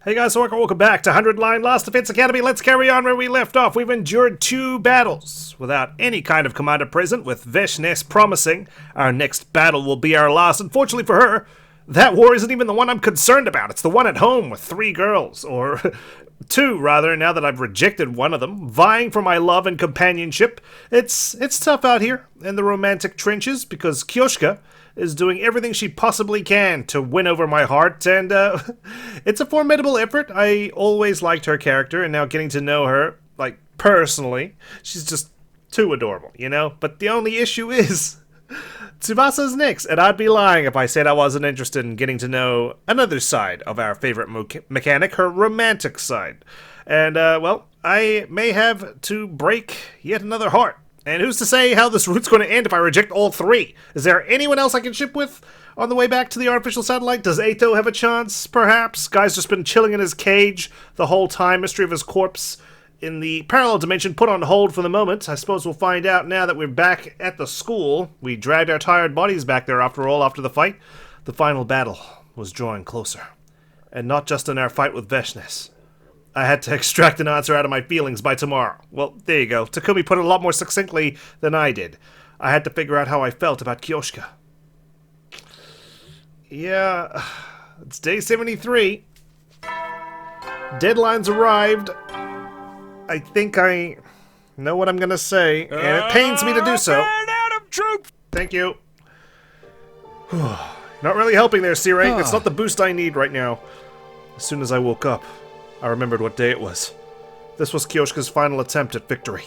Hey guys, so welcome back to 100 Line Lost Defense Academy. Let's carry on where we left off. We've endured 2 battles without any kind of commander present, with Veshness promising our next battle will be our last. Unfortunately for her, that war isn't even the one I'm concerned about. It's the one at home with 3 girls, or 2 rather, now that I've rejected one of them, vying for my love and companionship. It's tough out here in the romantic trenches because Kyoshka is doing everything she possibly can to win over my heart, and it's a formidable effort. I always liked her character, and now getting to know her, like, personally, she's just too adorable, you know? But the only issue is, Tsubasa's next, and I'd be lying if I said I wasn't interested in getting to know another side of our favorite mechanic, her romantic side. And, well, I may have to break yet another heart. And who's to say how this route's going to end if I reject all 3? Is there anyone else I can ship with on the way back to the artificial satellite? Does Eito have a chance, perhaps? Guy's just been chilling in his cage the whole time. Mystery of his corpse in the parallel dimension put on hold for the moment. I suppose we'll find out now that we're back at the school. We dragged our tired bodies back there after all after the fight. The final battle was drawing closer. And not just in our fight with Veshness. I had to extract an answer out of my feelings by tomorrow. Well, there you go. Takumi put it a lot more succinctly than I did. I had to figure out how I felt about Kyoshka. Yeah, it's day 73. Deadline's arrived. I think I know what I'm gonna say, and it pains me to do so. Thank you. Not really helping there, Sirei. It's not the boost I need right now. As soon as I woke up, I remembered what day it was. This was Kyoshka's final attempt at victory.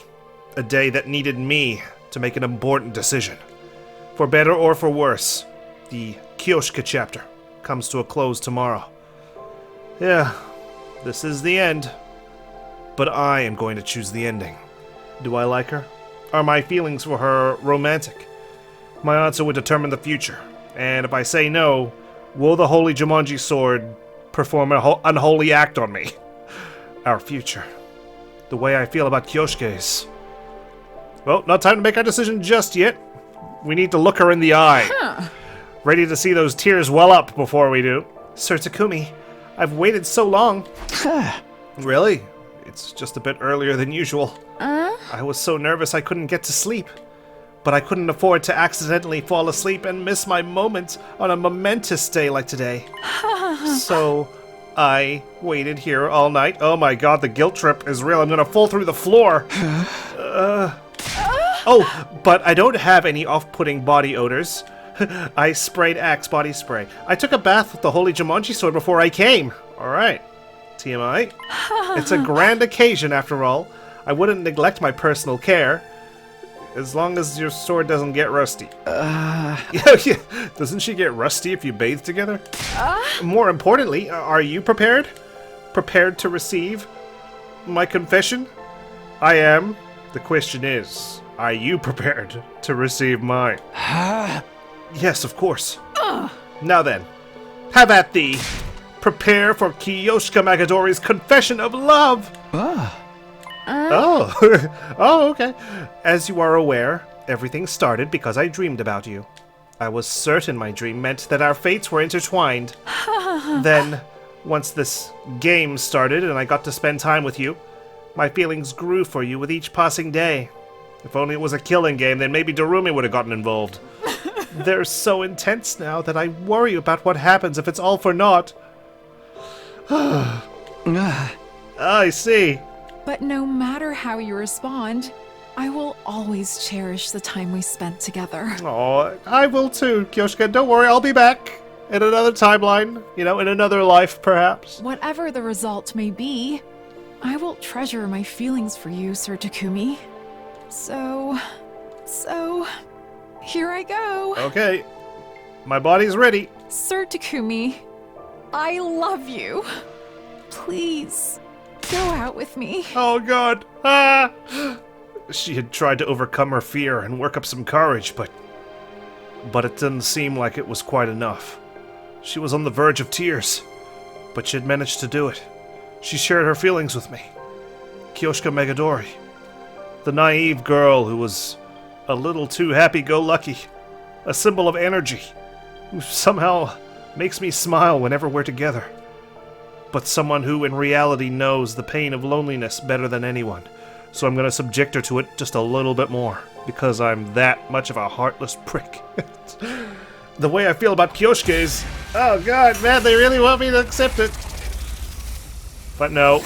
A day that needed me to make an important decision. For better or for worse, the Kyoshka chapter comes to a close tomorrow. Yeah, this is the end. But I am going to choose the ending. Do I like her? Are my feelings for her romantic? My answer would determine the future. And if I say no, will the Holy Jumanji sword perform an unholy act on me? Our future. The way I feel about Kyoshka is... Well, not time to make our decision just yet. We need to look her in the eye. Ready to see those tears well up before we do. Sir Takumi, I've waited so long. Really? It's just a bit earlier than usual. I was so nervous I couldn't get to sleep. But I couldn't afford to accidentally fall asleep and miss my moment on a momentous day like today. So I waited here all night. Oh my god, the guilt trip is real. I'm gonna fall through the floor. Oh, but I don't have any off-putting body odors. I sprayed Axe body spray. I took a bath with the Holy Jumanji sword before I came. Alright. TMI. It's a grand occasion after all. I wouldn't neglect my personal care. As long as your sword doesn't get rusty. Yeah. Doesn't she get rusty if you bathe together? More importantly, are you prepared? Prepared to receive my confession? I am. The question is, are you prepared to receive mine? Yes, of course. Now then, have at thee. Prepare for Kyoshka Magadori's confession of love. Oh, okay. As you are aware, everything started because I dreamed about you. I was certain my dream meant that our fates were intertwined. Then, once this game started and I got to spend time with you, my feelings grew for you with each passing day. If only it was a killing game, then maybe Darumi would have gotten involved. They're so intense now that I worry about what happens if it's all for naught. I see. But no matter how you respond, I will always cherish the time we spent together. Oh, I will too, Kyoshka. Don't worry, I'll be back. In another timeline. You know, in another life, perhaps. Whatever the result may be, I will treasure my feelings for you, Sir Takumi. So, here I go. Okay. My body's ready. Sir Takumi, I love you. Please, go out with me. Oh god. She had tried to overcome her fear and work up some courage, but it didn't seem like it was quite enough. She was on the verge of tears, but she had managed to do it. She shared her feelings with me. Kyoshka Magadori, the naive girl who was a little too happy-go-lucky, a symbol of energy, who somehow makes me smile whenever we're together. but someone who in reality knows the pain of loneliness better than anyone. So I'm gonna subject her to it just a little bit more, because I'm that much of a heartless prick. The way I feel about Kyoshka is, oh god, man, they really want me to accept it. But no,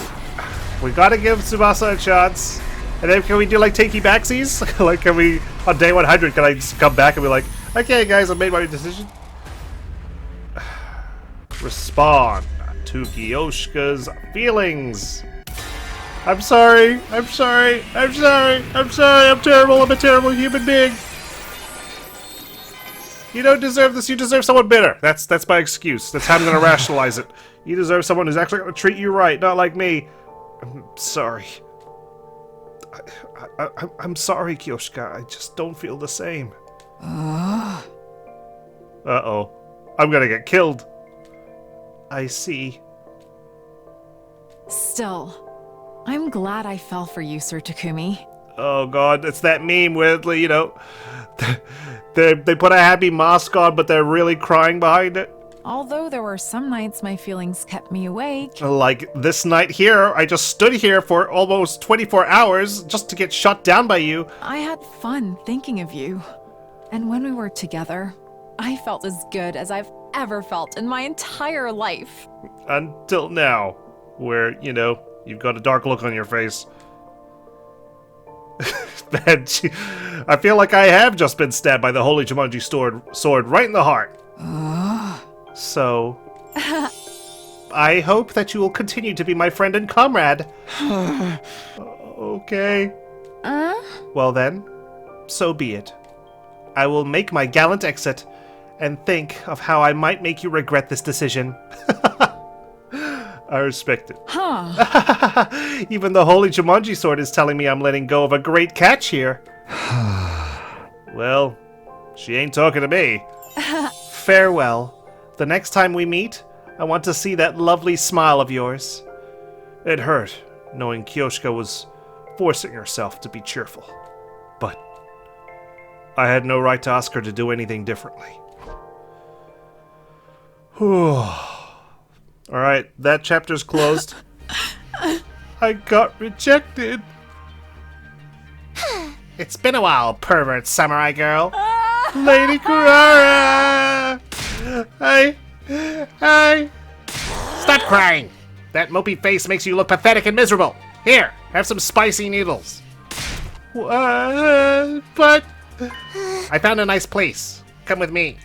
we gotta give Tsubasa a chance. And then can we do like takey backsies? Like, can we, on day 100, can I just come back and be like, okay guys, I made my decision? Respond to Kyoshka's feelings. I'm sorry, I'm sorry, I'm sorry, I'm sorry, I'm terrible, I'm a terrible human being. You don't deserve this, you deserve someone better. That's my excuse. That's how I'm gonna rationalize it. You deserve someone who's actually gonna treat you right, not like me. I'm sorry. I'm sorry, Kyoshka. I just don't feel the same. Uh-oh. I'm gonna get killed. I see. Still, I'm glad I fell for you, Sir Takumi. Oh god, it's that meme where, you know, they put a happy mask on, but they're really crying behind it. Although there were some nights my feelings kept me awake. Like this night here, I just stood here for almost 24 hours just to get shot down by you. I had fun thinking of you. And when we were together, I felt as good as I've ever felt in my entire life. Until now, where, you know, you've got a dark look on your face. Man, I feel like I have just been stabbed by the Holy Jumanji sword right in the heart. So, I hope that you will continue to be my friend and comrade. Okay. Well then, so be it. I will make my gallant exit and think of how I might make you regret this decision. I respect it. Even the Holy Jumanji sword is telling me I'm letting go of a great catch here. Well, she ain't talking to me. Farewell. The next time we meet, I want to see that lovely smile of yours. It hurt, knowing Kyoshka was forcing herself to be cheerful. But I had no right to ask her to do anything differently. Alright, that chapter's closed. I got rejected. It's been a while, pervert samurai girl. Lady Kurara! Hi. Stop crying! That mopey face makes you look pathetic and miserable. Here, have some spicy noodles. But... I found a nice place. Come with me.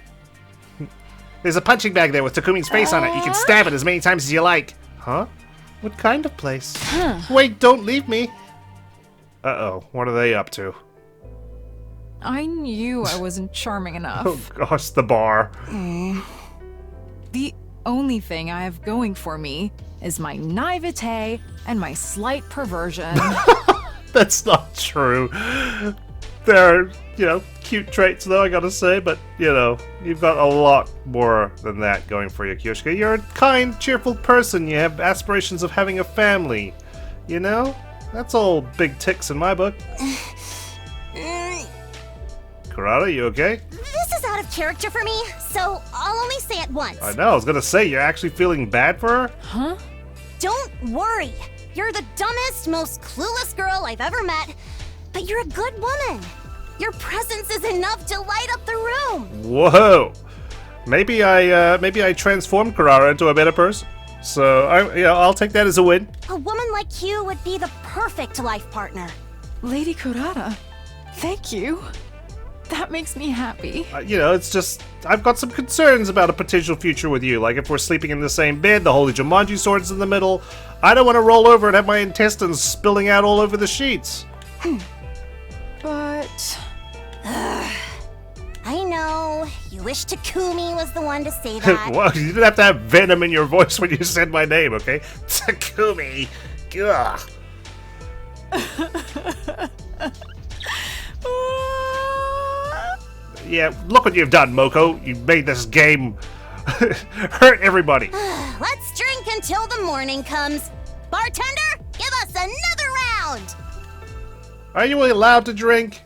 There's a punching bag there with Takumi's face on it. You can stab it as many times as you like. Huh? What kind of place? Wait, don't leave me. Uh-oh, what are they up to? I knew I wasn't charming enough. Oh gosh, the bar. The only thing I have going for me is my naivete and my slight perversion. That's not true. They're, you know, cute traits though, I gotta say, but, you know, you've got a lot more than that going for you, Kyoshka. You're a kind, cheerful person. You have aspirations of having a family. You know? That's all big ticks in my book. Kurara, you okay? This is out of character for me, so I'll only say it once. I know, I was gonna say, you're actually feeling bad for her? Huh? Don't worry. You're the dumbest, most clueless girl I've ever met, but you're a good woman. Your presence is enough to light up the room. Whoa! Maybe I transformed Kurara into a better person. So, I'll take that as a win. A woman like you would be the perfect life partner. Lady Kurara, thank you. That makes me happy. It's just, I've got some concerns about a potential future with you. Like, if we're sleeping in the same bed, the Holy Jumanji sword's in the middle, I don't want to roll over and have my intestines spilling out all over the sheets. But... I know. You wish Takumi was the one to say that. Well, you didn't have to have venom in your voice when you said my name, okay? Takumi. Ugh. Yeah, look what you've done, Moko. You made this game hurt everybody. Let's drink until the morning comes. Bartender, give us another round. Are you allowed to drink?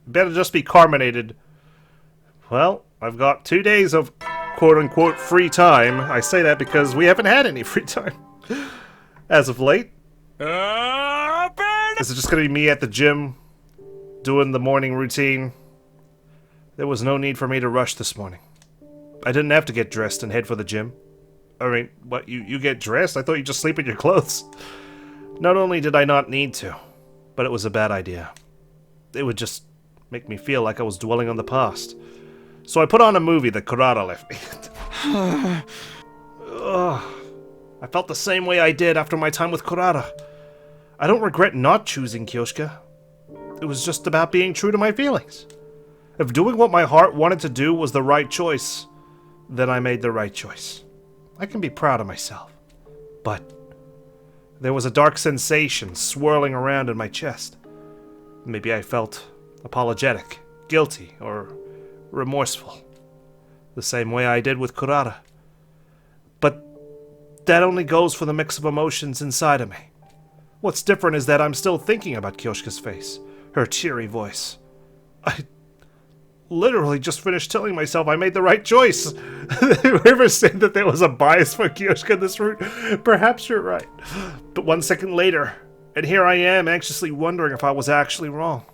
Better just be carbonated. Well, I've got 2 days of quote-unquote free time. I say that because we haven't had any free time as of late. Is it just gonna be me at the gym doing the morning routine? There was no need for me to rush this morning. I didn't have to get dressed and head for the gym. I mean, what, you get dressed? I thought you just sleep in your clothes. Not only did I not need to, but it was a bad idea. It would just make me feel like I was dwelling on the past. So I put on a movie that Kurata left me. I felt the same way I did after my time with Kurata. I don't regret not choosing Kyoshka. It was just about being true to my feelings. If doing what my heart wanted to do was the right choice, then I made the right choice. I can be proud of myself. But there was a dark sensation swirling around in my chest. Maybe I felt apologetic, guilty, or remorseful. The same way I did with Kurata. But that only goes for the mix of emotions inside of me. What's different is that I'm still thinking about Kyoshka's face, her cheery voice. I literally just finished telling myself I made the right choice. Whoever said that there was a bias for Kyoshka this route, perhaps you're right. But 1 second later, and here I am anxiously wondering if I was actually wrong.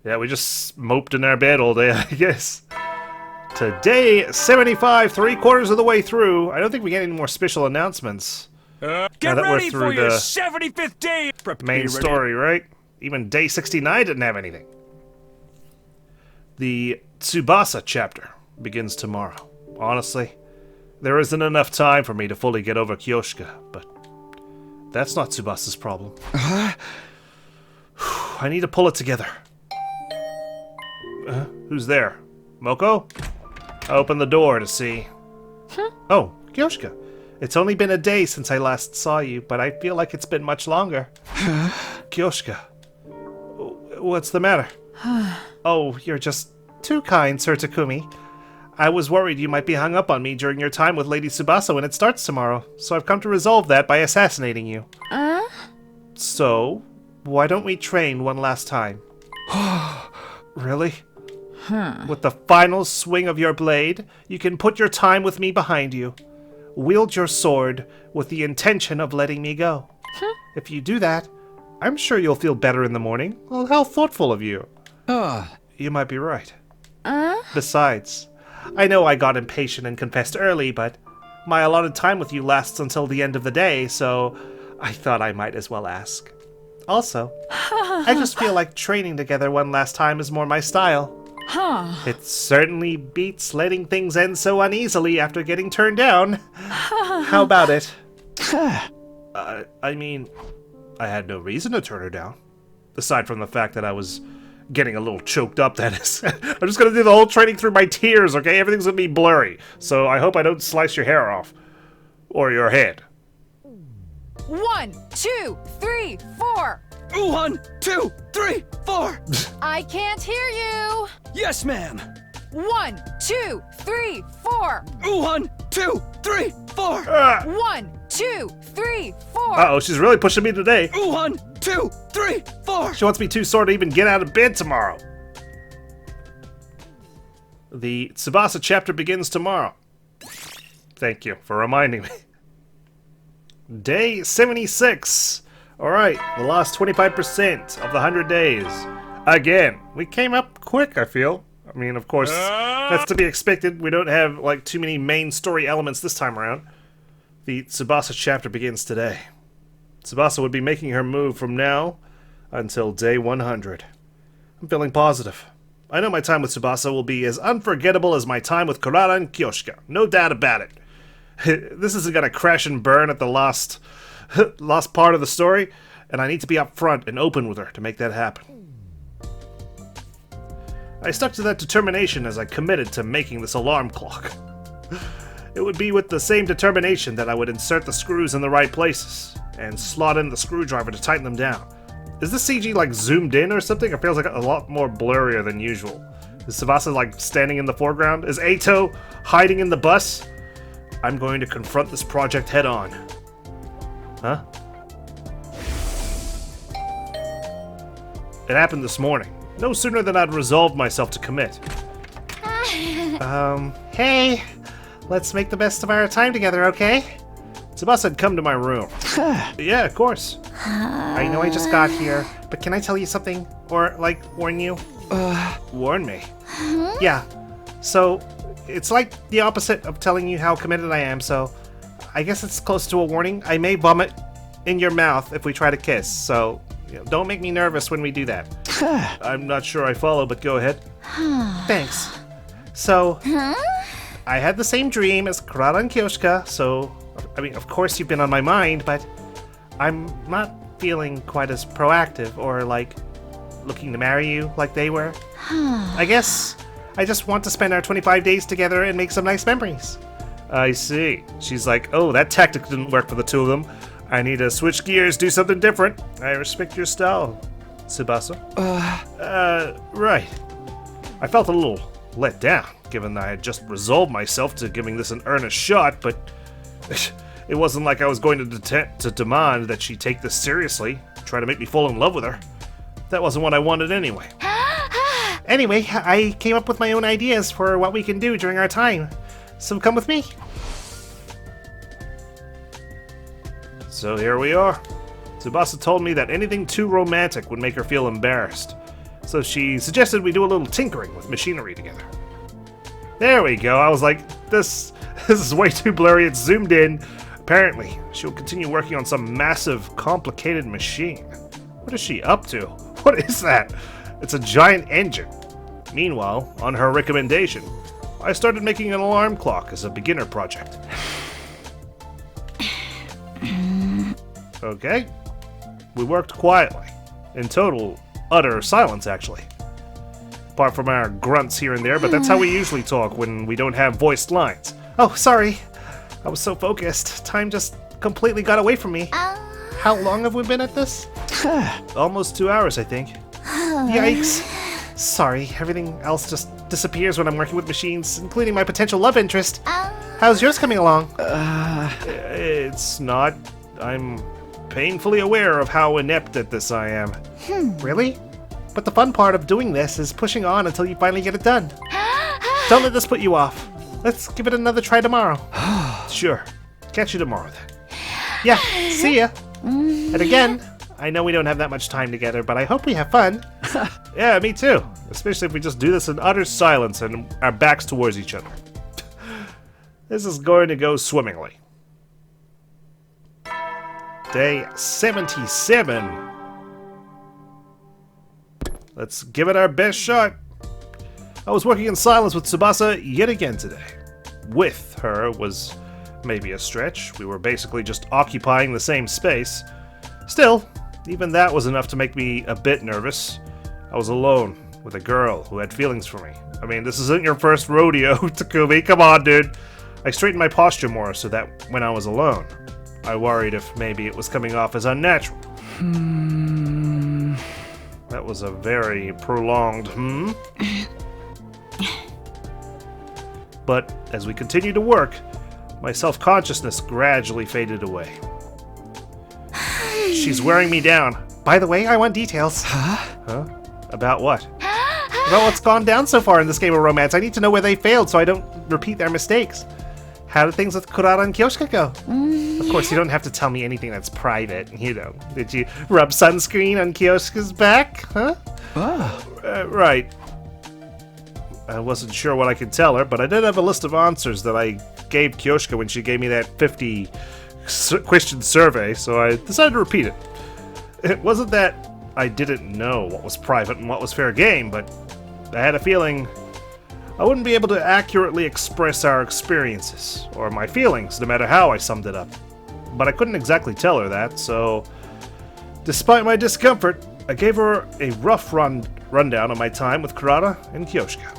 Yeah, we just moped in our bed all day, I guess. Today, 75, 3/4 of the way through. I don't think we get any more special announcements. Get ready for your 75th day! Main story, right? Even day 69 didn't have anything. The Tsubasa chapter begins tomorrow. Honestly, there isn't enough time for me to fully get over Kyoshka, but that's not Tsubasa's problem. I need to pull it together. Who's there? Moko? I opened the door to see. Oh, Kyoshka. It's only been a day since I last saw you, but I feel like it's been much longer. Kyoshka. What's the matter? Oh, you're just too kind, Sir Takumi. I was worried you might be hung up on me during your time with Lady Tsubasa when it starts tomorrow, so I've come to resolve that by assassinating you. So, why don't we train one last time? Really? With the final swing of your blade, you can put your time with me behind you. Wield your sword with the intention of letting me go. If you do that, I'm sure you'll feel better in the morning. Well, how thoughtful of you. You might be right. Besides, I know I got impatient and confessed early, but my allotted time with you lasts until the end of the day, so I thought I might as well ask. Also, I just feel like training together one last time is more my style. It certainly beats letting things end so uneasily after getting turned down. How about it? I mean, I had no reason to turn her down. Aside from the fact that I was getting a little choked up, that is. I'm just gonna do the whole training through my tears, okay? Everything's gonna be blurry. So I hope I don't slice your hair off. Or your head. 1, 2, 3, 4. 1, 2, 3, 4. I can't hear you. Yes, ma'am. 1, 2, 3, 4. 1, 2, 3, 4. 1, 2, 3, 4. Uh-oh, she's really pushing me today. 1, 2, 3, 4. She wants me too sore to even get out of bed tomorrow. The Tsubasa chapter begins tomorrow. Thank you for reminding me. Day 76. Alright, the last 25% of the 100 days. Again, we came up quick, I feel. I mean, of course, that's to be expected. We don't have, like, too many main story elements this time around. The Tsubasa chapter begins today. Tsubasa would be making her move from now until day 100. I'm feeling positive. I know my time with Tsubasa will be as unforgettable as my time with Kurata and Kyoshka. No doubt about it. This isn't gonna crash and burn at the last part of the story, and I need to be upfront and open with her to make that happen. I stuck to that determination as I committed to making this alarm clock. It would be with the same determination that I would insert the screws in the right places, and slot in the screwdriver to tighten them down. Is this CG like zoomed in or something? It feels like a lot more blurrier than usual. Is Tsubasa like standing in the foreground? Is Eito hiding in the bus? I'm going to confront this project head on. Huh? It happened this morning. no sooner than I'd resolved myself to commit. Hey, let's make the best of our time together, okay? Tsubasa had come to my room. Yeah, of course. I know I just got here, but can I tell you something? Or, like, warn you? Warn me? Yeah. So, it's like the opposite of telling you how committed I am, so I guess it's close to a warning. I may vomit in your mouth if we try to kiss, so don't make me nervous when we do that. I'm not sure I follow, but go ahead. Thanks. So, I had the same dream as Kotaro and Kyoshka, so, I mean, of course you've been on my mind, but I'm not feeling quite as proactive or, like, looking to marry you like they were. I guess I just want to spend our 25 days together and make some nice memories. I see. She's like, oh, that tactic didn't work for the two of them. I need to switch gears, do something different. I respect your style, Tsubasa. Right. I felt a little let down, given that I had just resolved myself to giving this an earnest shot, but it wasn't like I was going to demand that she take this seriously, try to make me fall in love with her. That wasn't what I wanted anyway. Anyway, I came up with my own ideas for what we can do during our time, so come with me. So here we are. Tsubasa told me that anything too romantic would make her feel embarrassed, so she suggested we do a little tinkering with machinery together. There we go. I was like, this is way too blurry. It's zoomed in. Apparently, she'll continue working on some massive, complicated machine. What is she up to? What is that? It's a giant engine. Meanwhile, on her recommendation, I started making an alarm clock as a beginner project. Okay. We worked quietly. In total, utter silence, actually. Apart from our grunts here and there, but that's how we usually talk when we don't have voiced lines. Oh, sorry. I was so focused. Time just completely got away from me. How long have we been at this? Almost 2 hours, I think. Yikes. Sorry, everything else just disappears when I'm working with machines, including my potential love interest. How's yours coming along? It's not. I'm painfully aware of how inept at this I am. Really? But the fun part of doing this is pushing on until you finally get it done. Don't let this put you off. Let's give it another try tomorrow. Sure. Catch you tomorrow then. Yeah, see ya. And again, I know we don't have that much time together, but I hope we have fun. Yeah, me too. Especially if we just do this in utter silence and our backs towards each other. This is going to go swimmingly. Day 77. Let's give it our best shot. I was working in silence with Tsubasa yet again today. With her was maybe a stretch. We were basically just occupying the same space. Still, even that was enough to make me a bit nervous. I was alone with a girl who had feelings for me. I mean, this isn't your first rodeo, Takumi. Come on, dude. I straightened my posture more so that when I was alone, I worried if maybe it was coming off as unnatural. That was a very prolonged But as we continued to work, my self-consciousness gradually faded away. She's wearing me down. By the way, I want details. Huh? About what? About what's gone down so far in this game of romance. I need to know where they failed so I don't repeat their mistakes. How did things with Kotaro and Kyoshka go? Of course, you don't have to tell me anything that's private, you know. Did you rub sunscreen on Kyoshka's back, huh? Right. I wasn't sure what I could tell her, but I did have a list of answers that I gave Kyoshka when she gave me that 50-question survey, so I decided to repeat it. It wasn't that I didn't know what was private and what was fair game, but I had a feeling I wouldn't be able to accurately express our experiences, or my feelings, no matter how I summed it up. But I couldn't exactly tell her that, so despite my discomfort, I gave her a rough rundown of my time with Kotaro and Kyoshka.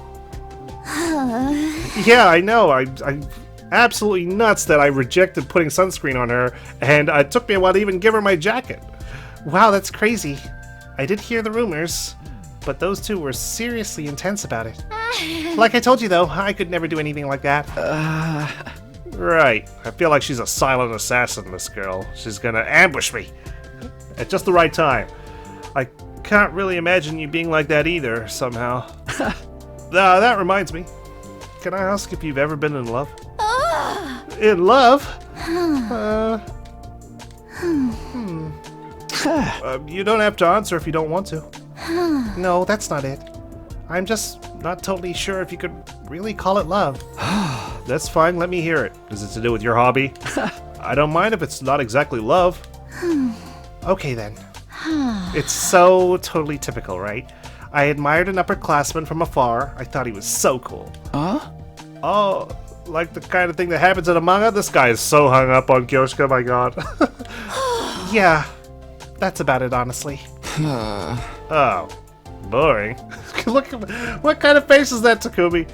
Yeah, I know, I'm absolutely nuts that I rejected putting sunscreen on her, and it took me a while to even give her my jacket. Wow, that's crazy. I did hear the rumors, but those two were seriously intense about it. Like I told you though, I could never do anything like that. Right. I feel like she's a silent assassin, this girl. She's gonna ambush me at just the right time. I can't really imagine you being like that either, somehow. That reminds me. Can I ask if you've ever been in love? In love? You don't have to answer if you don't want to. No, that's not it. I'm just not totally sure if you could really call it love. That's fine, let me hear it. Is it to do with your hobby? I don't mind if it's not exactly love. Okay then. It's so totally typical, right? I admired an upperclassman from afar. I thought he was so cool. Oh, like the kind of thing that happens in a manga? This guy is so hung up on Kyoshka, my god. Yeah, that's about it, honestly. Oh, boring. Look, what kind of face is that, Takumi?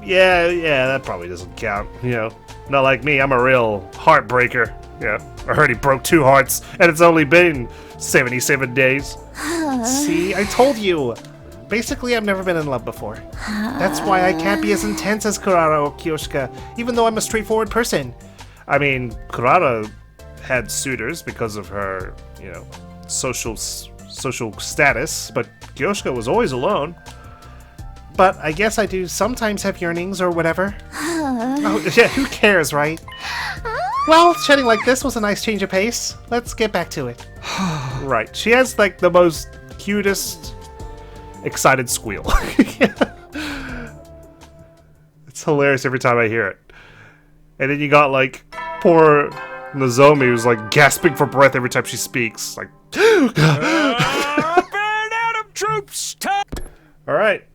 Yeah, that probably doesn't count. You know, not like me. I'm a real heartbreaker. Yeah, I heard he broke 2 hearts, and it's only been 77 days. See, I told you. Basically, I've never been in love before. That's why I can't be as intense as Kurara or Kyoshka, even though I'm a straightforward person. I mean, Kurara had suitors because of her, you know, social status, but Kyoshka was always alone. But I guess I do sometimes have yearnings or whatever. Oh, yeah, who cares, right? Well, chatting like this was a nice change of pace. Let's get back to it. Right, she has like the most cutest excited squeal. It's hilarious every time I hear it. And then you got like poor Nozomi who's like gasping for breath every time she speaks. Like, burn out of troops! Alright.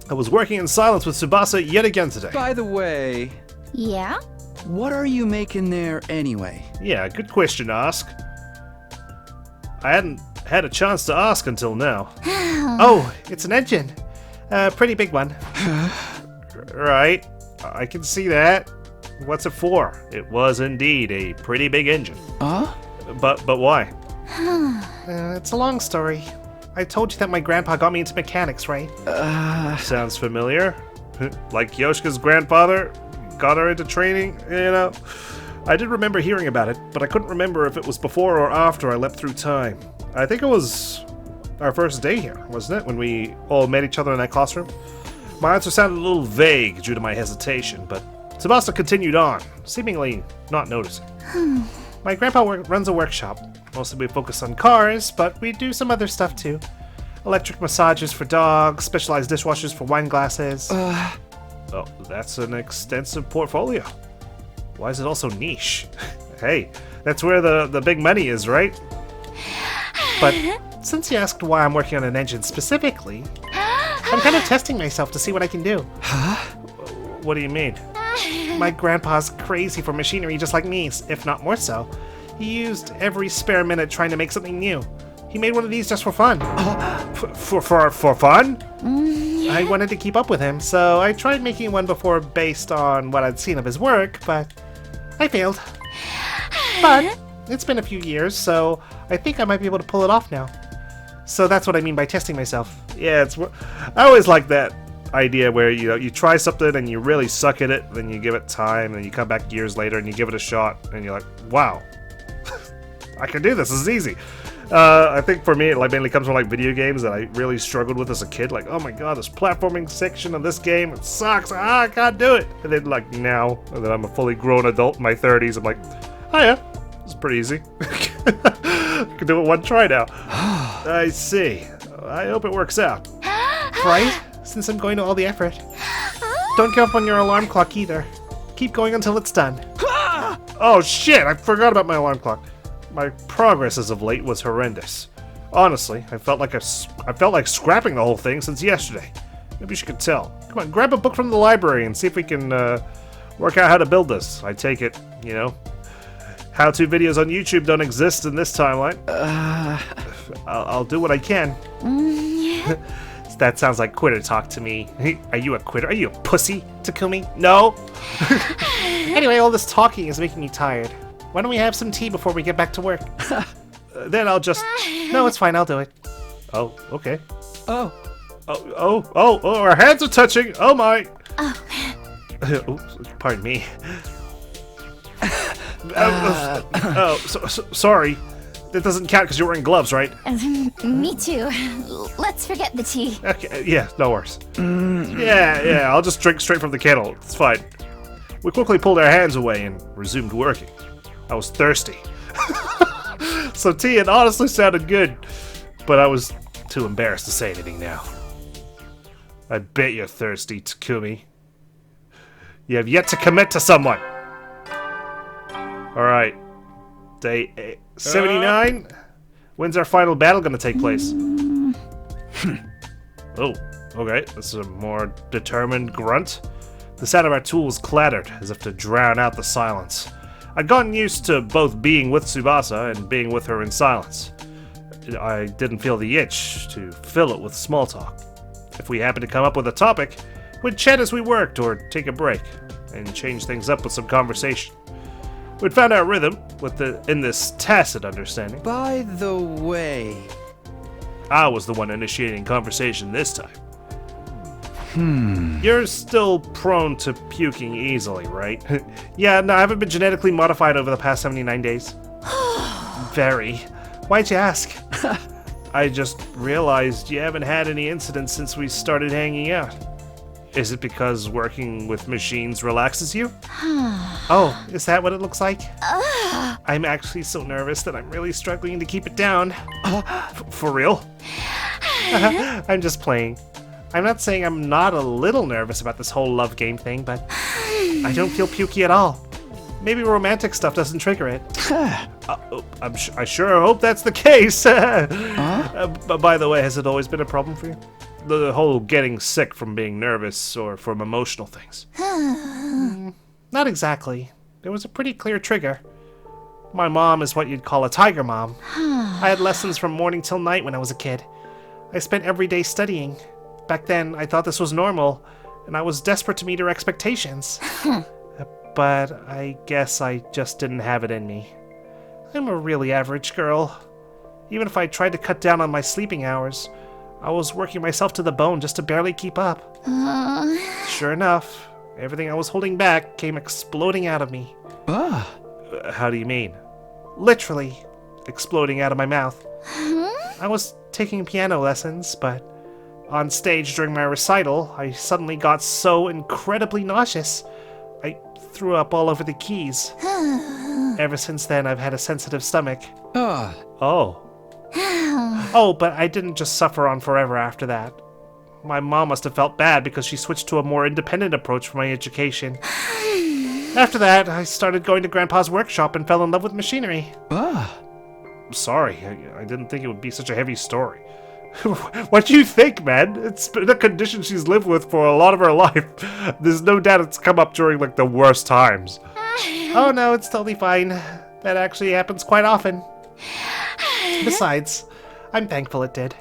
I was working in silence with Tsubasa yet again today. By the way, Yeah? what are you making there anyway? Yeah, good question to ask. I hadn't had a chance to ask until now. Oh, it's an engine. Pretty big one. Right, I can see that. What's it for? It was indeed a pretty big engine. But why? It's a long story. I told you that my grandpa got me into mechanics, right? Sounds familiar. Like Kyoshka's grandfather got her into training, you know? I did remember hearing about it, but I couldn't remember if it was before or after I leapt through time. I think it was our first day here, wasn't it? When we all met each other in that classroom? My answer sounded a little vague due to my hesitation, but Tsubasa continued on, seemingly not noticing. My grandpa runs a workshop. Mostly we focus on cars, but we do some other stuff too. Electric massages for dogs, specialized dishwashers for wine glasses. Oh, that's an extensive portfolio. Why is it also niche? Hey, that's where the big money is, right? But since you asked why I'm working on an engine specifically, I'm kind of testing myself to see what I can do. What do you mean? My grandpa's crazy for machinery just like me, if not more so. He used every spare minute trying to make something new. He made one of these just for fun. For fun? I wanted to keep up with him, so I tried making one before based on what I'd seen of his work, but I failed. But it's been a few years, so I think I might be able to pull it off now. So that's what I mean by testing myself. Yeah, I always like that idea where you try something and you really suck at it, then you give it time, and you come back years later and you give it a shot, and you're like, wow, I can do this. This is easy. I think for me, it mainly comes from like video games that I really struggled with as a kid. Like, oh my god, this platforming section of this game, it sucks. I can't do it. And then like now, and then I'm a fully grown adult in my 30s, I'm like, oh yeah, it's pretty easy. I can do it one try now. I see. I hope it works out. Right? Since I'm going to all the effort. Don't give up on your alarm clock either. Keep going until it's done. Oh shit, I forgot about my alarm clock. My progress as of late was horrendous. Honestly, I felt like scrapping the whole thing since yesterday. Maybe you could tell. Come on, grab a book from the library and see if we can work out how to build this. I take it, how-to videos on YouTube don't exist in this timeline. I'll do what I can. That sounds like quitter talk to me. Are you a quitter? Are you a pussy, Takumi? No? Anyway, all this talking is making me tired. Why don't we have some tea before we get back to work? Then I'll just... No, it's fine, I'll do it. Oh, okay. Oh, our hands are touching! Oh my! Oops, pardon me. Sorry. That doesn't count because you're wearing gloves, right? Me too. Let's forget the tea. Okay, yeah, no worries. Yeah, I'll just drink straight from the kettle. It's fine. We quickly pulled our hands away and resumed working. I was thirsty. So tea, it honestly sounded good, but I was too embarrassed to say anything now. I bet you're thirsty, Takumi. You have yet to commit to someone. Alright. Day 79? When's our final battle gonna take place? Oh, okay. This is a more determined grunt. The sound of our tools clattered, as if to drown out the silence. I'd gotten used to both being with Tsubasa and being with her in silence. I didn't feel the itch to fill it with small talk. If we happened to come up with a topic, we'd chat as we worked or take a break, and change things up with some conversation. We'd found our rhythm in this tacit understanding. By the way... I was the one initiating conversation this time. You're still prone to puking easily, right? Yeah, no, I haven't been genetically modified over the past 79 days. Very. Why'd you ask? I just realized you haven't had any incidents since we started hanging out. Is it because working with machines relaxes you? Oh, is that what it looks like? I'm actually so nervous that I'm really struggling to keep it down. For real? I'm just playing. I'm not saying I'm not a little nervous about this whole love game thing, but I don't feel pukey at all. Maybe romantic stuff doesn't trigger it. I sure hope that's the case. But by the way, has it always been a problem for you? The whole getting sick from being nervous or from emotional things? Not exactly. There was a pretty clear trigger. My mom is what you'd call a tiger mom. I had lessons from morning till night when I was a kid. I spent every day studying. Back then, I thought this was normal, and I was desperate to meet her expectations. But I guess I just didn't have it in me. I'm a really average girl. Even if I tried to cut down on my sleeping hours, I was working myself to the bone just to barely keep up. Sure enough, everything I was holding back came exploding out of me. How do you mean? Literally, exploding out of my mouth. I was taking piano lessons, but on stage during my recital, I suddenly got so incredibly nauseous. I threw up all over the keys. Ever since then, I've had a sensitive stomach. Oh. Oh, but I didn't just suffer on forever after that. My mom must have felt bad because she switched to a more independent approach for my education. After that, I started going to Grandpa's workshop and fell in love with machinery. Sorry, I didn't think it would be such a heavy story. What do you think, man? It's been a condition she's lived with for a lot of her life. There's no doubt it's come up during, like, the worst times. Oh no, it's totally fine. That actually happens quite often. Besides, I'm thankful it did.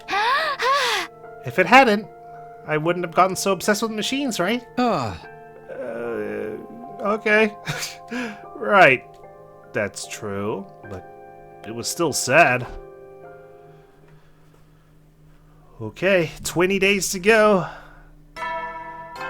If it hadn't, I wouldn't have gotten so obsessed with machines, right? Okay. Right. That's true, but it was still sad. Okay, 20 days to go.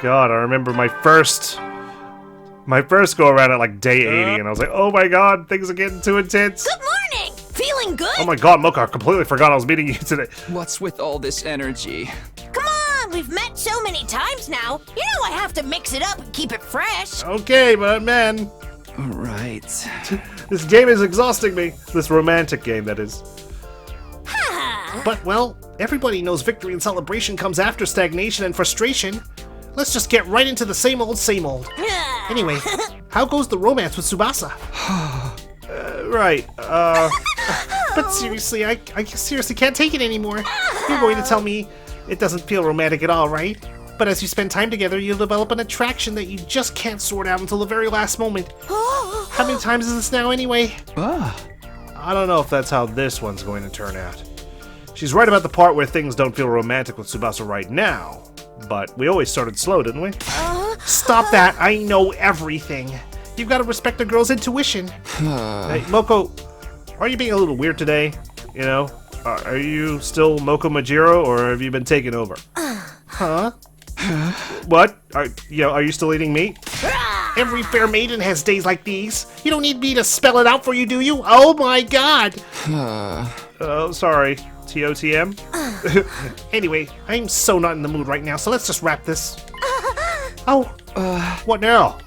God, I remember my first go around at like day 80, and I was like, oh my god, things are getting too intense. Good morning! Feeling good? Oh my god, Moko, I completely forgot I was meeting you today. What's with all this energy? Come on, we've met so many times now. You know I have to mix it up and keep it fresh. Okay, but man. Alright. This game is exhausting me. This romantic game, that is. But, well, everybody knows victory and celebration comes after stagnation and frustration. Let's just get right into the same old, same old. Anyway, how goes the romance with Tsubasa? Right, but seriously, I seriously can't take it anymore. You're going to tell me it doesn't feel romantic at all, right? But as you spend time together, you'll develop an attraction that you just can't sort out until the very last moment. How many times is this now, anyway? I don't know if that's how this one's going to turn out. She's right about the part where things don't feel romantic with Tsubasa right now. But we always started slow, didn't we? Stop that! I know everything! You've got to respect a girl's intuition. Hey, Moko, are you being a little weird today? You know? Are you still Moko Majiro, or have you been taken over? Huh? What? Are you still eating meat? Every fair maiden has days like these. You don't need me to spell it out for you, do you? Oh my god! Oh, sorry. TOTM? Anyway, I'm so not in the mood right now, so let's just wrap this. What now?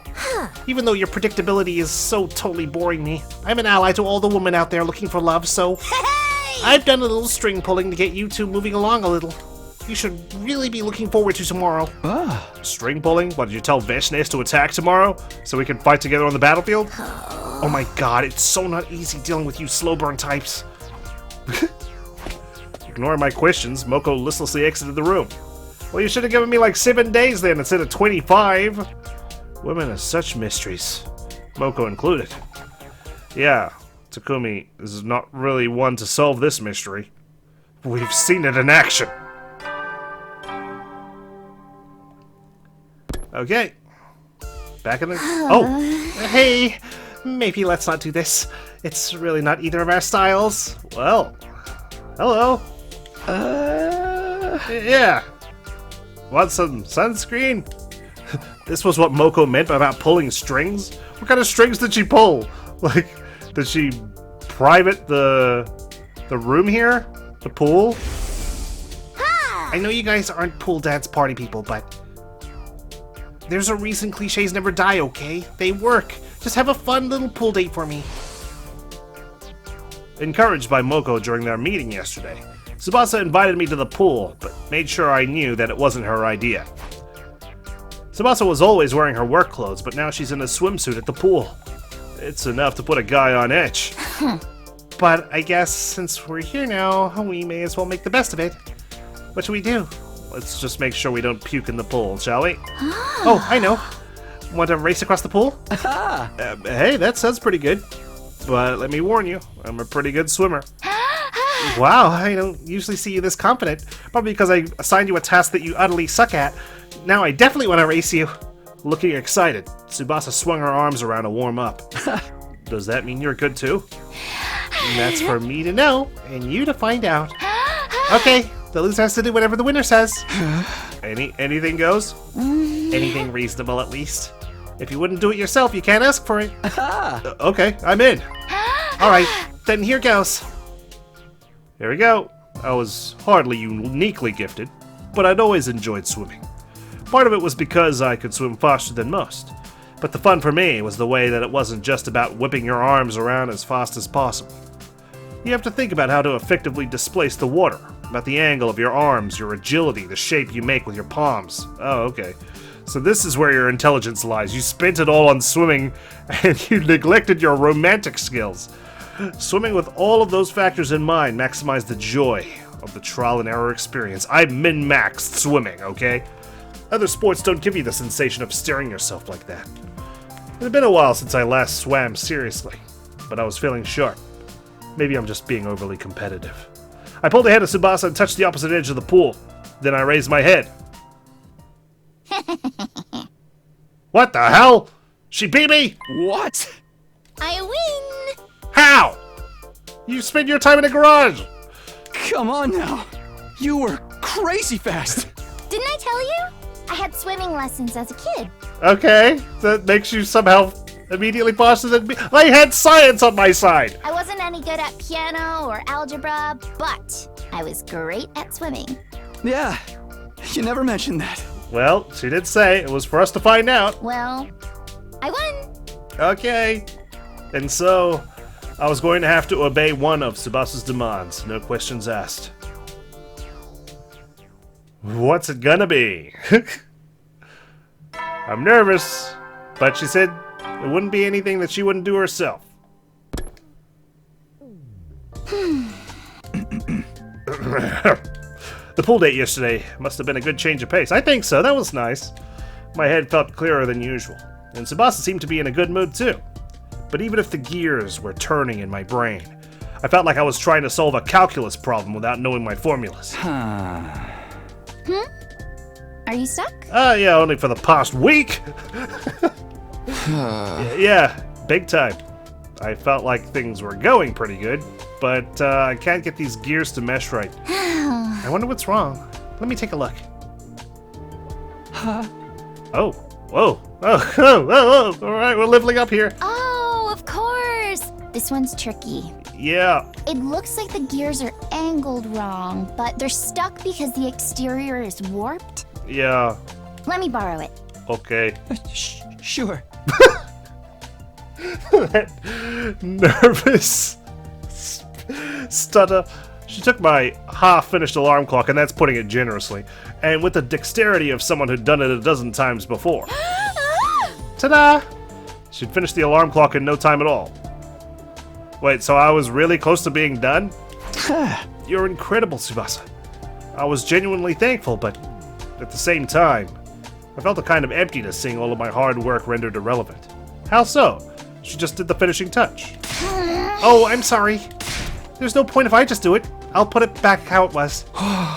Even though your predictability is so totally boring me, I'm an ally to all the women out there looking for love, so... Hey! I've done a little string pulling to get you two moving along a little. You should really be looking forward to tomorrow. String pulling? What, did you tell Veshnes to attack tomorrow? So we can fight together on the battlefield? Oh my god, it's so not easy dealing with you slow burn types. Ignoring my questions, Moko listlessly exited the room. Well, you should have given me like 7 days then instead of 25. Women are such mysteries. Moko included. Yeah, Takumi is not really one to solve this mystery. We've seen it in action. Okay. Back in the... Oh! Hey! Maybe let's not do this. It's really not either of our styles. Well... Hello. Yeah. Want some sunscreen? This was what Moko meant about pulling strings? What kind of strings did she pull? Like, did she private the room here? The pool? I know you guys aren't pool dance party people, but... There's a reason cliches never die, okay? They work. Just have a fun little pool date for me. Encouraged by Moko during their meeting yesterday, Tsubasa invited me to the pool, but made sure I knew that it wasn't her idea. Tsubasa was always wearing her work clothes, but now she's in a swimsuit at the pool. It's enough to put a guy on edge. But I guess since we're here now, we may as well make the best of it. What should we do? Let's just make sure we don't puke in the pool, shall we? Oh, I know. Want to race across the pool? Hey, that sounds pretty good. But let me warn you, I'm a pretty good swimmer. Wow, I don't usually see you this confident. Probably because I assigned you a task that you utterly suck at. Now I definitely want to race you. Looking excited, Tsubasa swung her arms around to warm up. Does that mean you're good too? That's for me to know, and you to find out. Okay, the loser has to do whatever the winner says. Anything goes? Anything reasonable, at least. If you wouldn't do it yourself, you can't ask for it. Okay, I'm in. Alright, then here goes. Here we go. I was hardly uniquely gifted, but I'd always enjoyed swimming. Part of it was because I could swim faster than most, but the fun for me was the way that it wasn't just about whipping your arms around as fast as possible. You have to think about how to effectively displace the water, about the angle of your arms, your agility, the shape you make with your palms. Oh, okay. So this is where your intelligence lies. You spent it all on swimming, and you neglected your romantic skills. Swimming with all of those factors in mind maximized the joy of the trial and error experience. I min-maxed swimming, okay? Other sports don't give you the sensation of steering yourself like that. It had been a while since I last swam seriously, but I was feeling sharp. Maybe I'm just being overly competitive. I pulled ahead of Tsubasa and touched the opposite edge of the pool. Then I raised my head. What the hell? She beat me? What? I win! How? You spent your time in a garage! Come on now. You were crazy fast. Didn't I tell you? I had swimming lessons as a kid. Okay, that makes you somehow immediately faster than me. I had science on my side! I wasn't any good at piano or algebra, but I was great at swimming. Yeah, you never mentioned that. Well, she did say it was for us to find out. Well, I won. Okay. And so, I was going to have to obey one of Tsubasa's demands, no questions asked. What's it gonna be? I'm nervous, but she said it wouldn't be anything that she wouldn't do herself. The pool date yesterday must have been a good change of pace. I think so, that was nice. My head felt clearer than usual, and Tsubasa seemed to be in a good mood too. But even if the gears were turning in my brain, I felt like I was trying to solve a calculus problem without knowing my formulas. Are you stuck? Yeah, only for the past week. Yeah, big time. I felt like things were going pretty good, but I can't get these gears to mesh right. I wonder what's wrong. Let me take a look. Oh, whoa. Oh, all right, we're leveling up here. Oh, of course! This one's tricky. Yeah. It looks like the gears are angled wrong, but they're stuck because the exterior is warped. Yeah. Let me borrow it. Okay. Sure. That nervous stutter. She took my half-finished alarm clock, and that's putting it generously, and with the dexterity of someone who'd done it a dozen times before. Ta-da! She'd finished the alarm clock in no time at all. Wait, so I was really close to being done? You're incredible, Tsubasa. I was genuinely thankful, but at the same time, I felt a kind of emptiness seeing all of my hard work rendered irrelevant. How so? She just did the finishing touch. Oh, I'm sorry. There's no point if I just do it. I'll put it back how it was.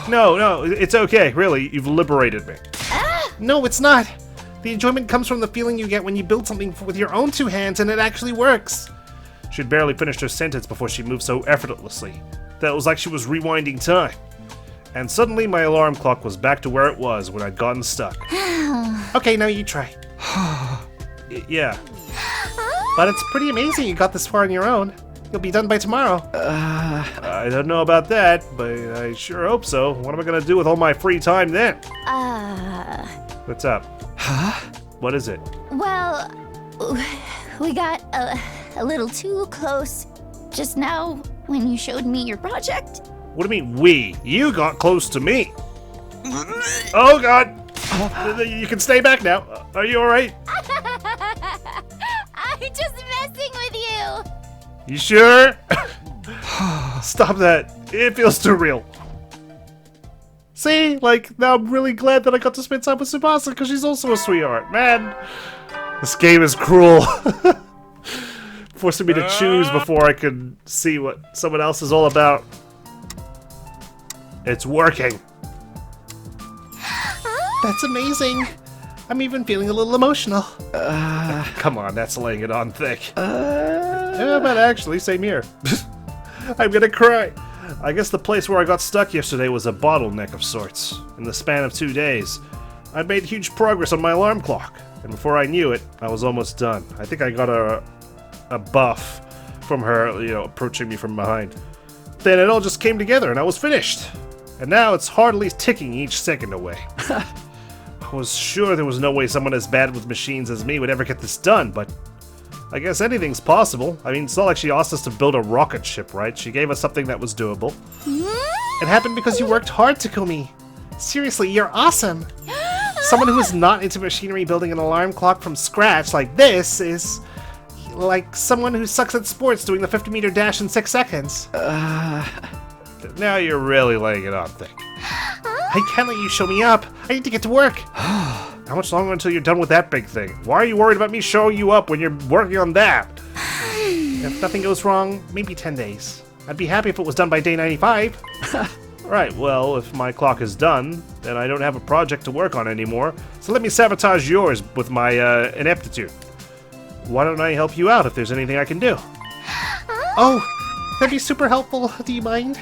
No, it's okay, really. You've liberated me. No, it's not. The enjoyment comes from the feeling you get when you build something with your own two hands and it actually works. She'd barely finished her sentence before she moved so effortlessly that it was like she was rewinding time. And suddenly my alarm clock was back to where it was when I'd gotten stuck. Okay, now you try. Yeah. But it's pretty amazing you got this far on your own. You'll be done by tomorrow. I don't know about that, but I sure hope so. What am I gonna do with all my free time then? What's up? Huh? What is it? Well, we got a little too close just now when you showed me your project. What do you mean, we? You got close to me. Oh, God. You can stay back now. Are you alright? I'm just messing with you. You sure? Stop that. It feels too real. See? Like, now I'm really glad that I got to spend time with Tsubasa because she's also a sweetheart. Man, this game is cruel. Forcing me to choose before I could see what someone else is all about. It's working. That's amazing. I'm even feeling a little emotional. Come on, that's laying it on thick. Yeah, but actually, same here. I'm gonna cry. I guess the place where I got stuck yesterday was a bottleneck of sorts. In the span of 2 days, I'd made huge progress on my alarm clock, and before I knew it, I was almost done. I think I got a buff from her, approaching me from behind. Then it all just came together, and I was finished. And now it's hardly ticking each second away. I was sure there was no way someone as bad with machines as me would ever get this done, but I guess anything's possible. I mean, it's not like she asked us to build a rocket ship, right? She gave us something that was doable. It happened because you worked hard, Takumi. Seriously, you're awesome. Someone who is not into machinery building an alarm clock from scratch like this is like someone who sucks at sports doing the 50-meter dash in 6 seconds. Now you're really laying it on thick. I can't let you show me up. I need to get to work. How much longer until you're done with that big thing? Why are you worried about me showing you up when you're working on that? If nothing goes wrong, maybe 10 days. I'd be happy if it was done by day 95. Right, well, if my clock is done, then I don't have a project to work on anymore, so let me sabotage yours with my ineptitude. Why don't I help you out if there's anything I can do? Oh, that'd be super helpful. Do you mind?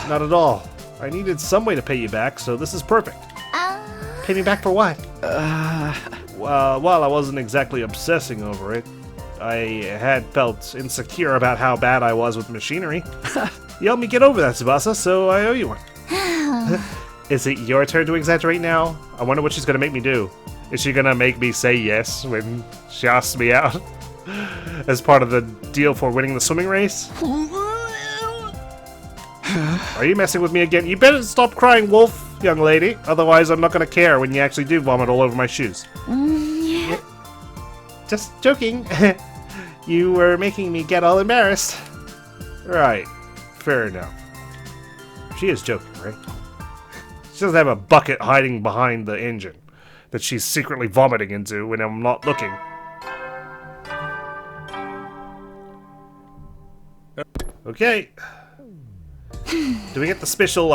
Not at all. I needed some way to pay you back, so this is perfect. Pay me back for what? Well, I wasn't exactly obsessing over it. I had felt insecure about how bad I was with machinery. You helped me get over that, Tsubasa, so I owe you one. Is it your turn to exaggerate now? I wonder what she's gonna make me do. Is she gonna make me say yes when she asks me out? As part of the deal for winning the swimming race? Are you messing with me again? You better stop crying wolf, young lady. Otherwise, I'm not gonna care when you actually do vomit all over my shoes. Yeah. Just joking. You were making me get all embarrassed. Right. Fair enough. She is joking, right? She doesn't have a bucket hiding behind the engine that she's secretly vomiting into when I'm not looking. Okay. Do we get the special,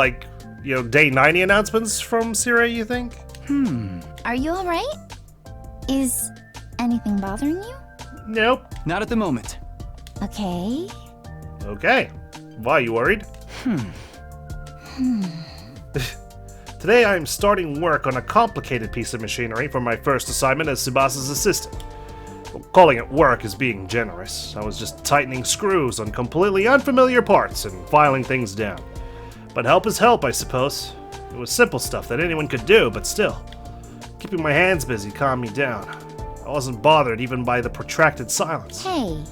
day 90 announcements from Sirei, you think? Are you alright? Is anything bothering you? Nope. Not at the moment. Okay. Okay. Why, you worried? Today I am starting work on a complicated piece of machinery for my first assignment as Tsubasa's assistant. Well, calling it work is being generous. I was just tightening screws on completely unfamiliar parts and filing things down. But help is help, I suppose. It was simple stuff that anyone could do, but still. Keeping my hands busy calmed me down. I wasn't bothered even by the protracted silence. Hey,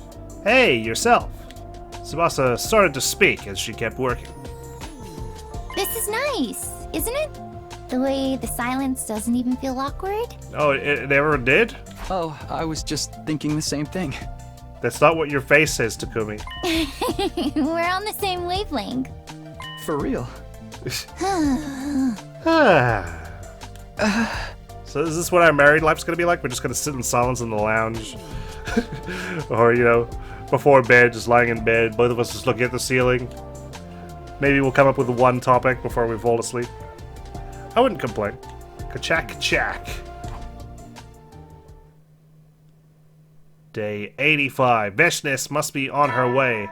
Hey, yourself. Tsubasa started to speak as she kept working. this is nice, isn't it? The way the silence doesn't even feel awkward. Oh, it never did? Oh, I was just thinking the same thing. That's not what your face says, Takumi. We're on the same wavelength. For real. So is this what our married life's gonna be like? We're just gonna sit in silence in the lounge? Or, you know, before bed, just lying in bed, both of us just looking at the ceiling. Maybe we'll come up with one topic before we fall asleep. I wouldn't complain. Ka-chack, ka-chack. Day 85. Veshness must be on her way.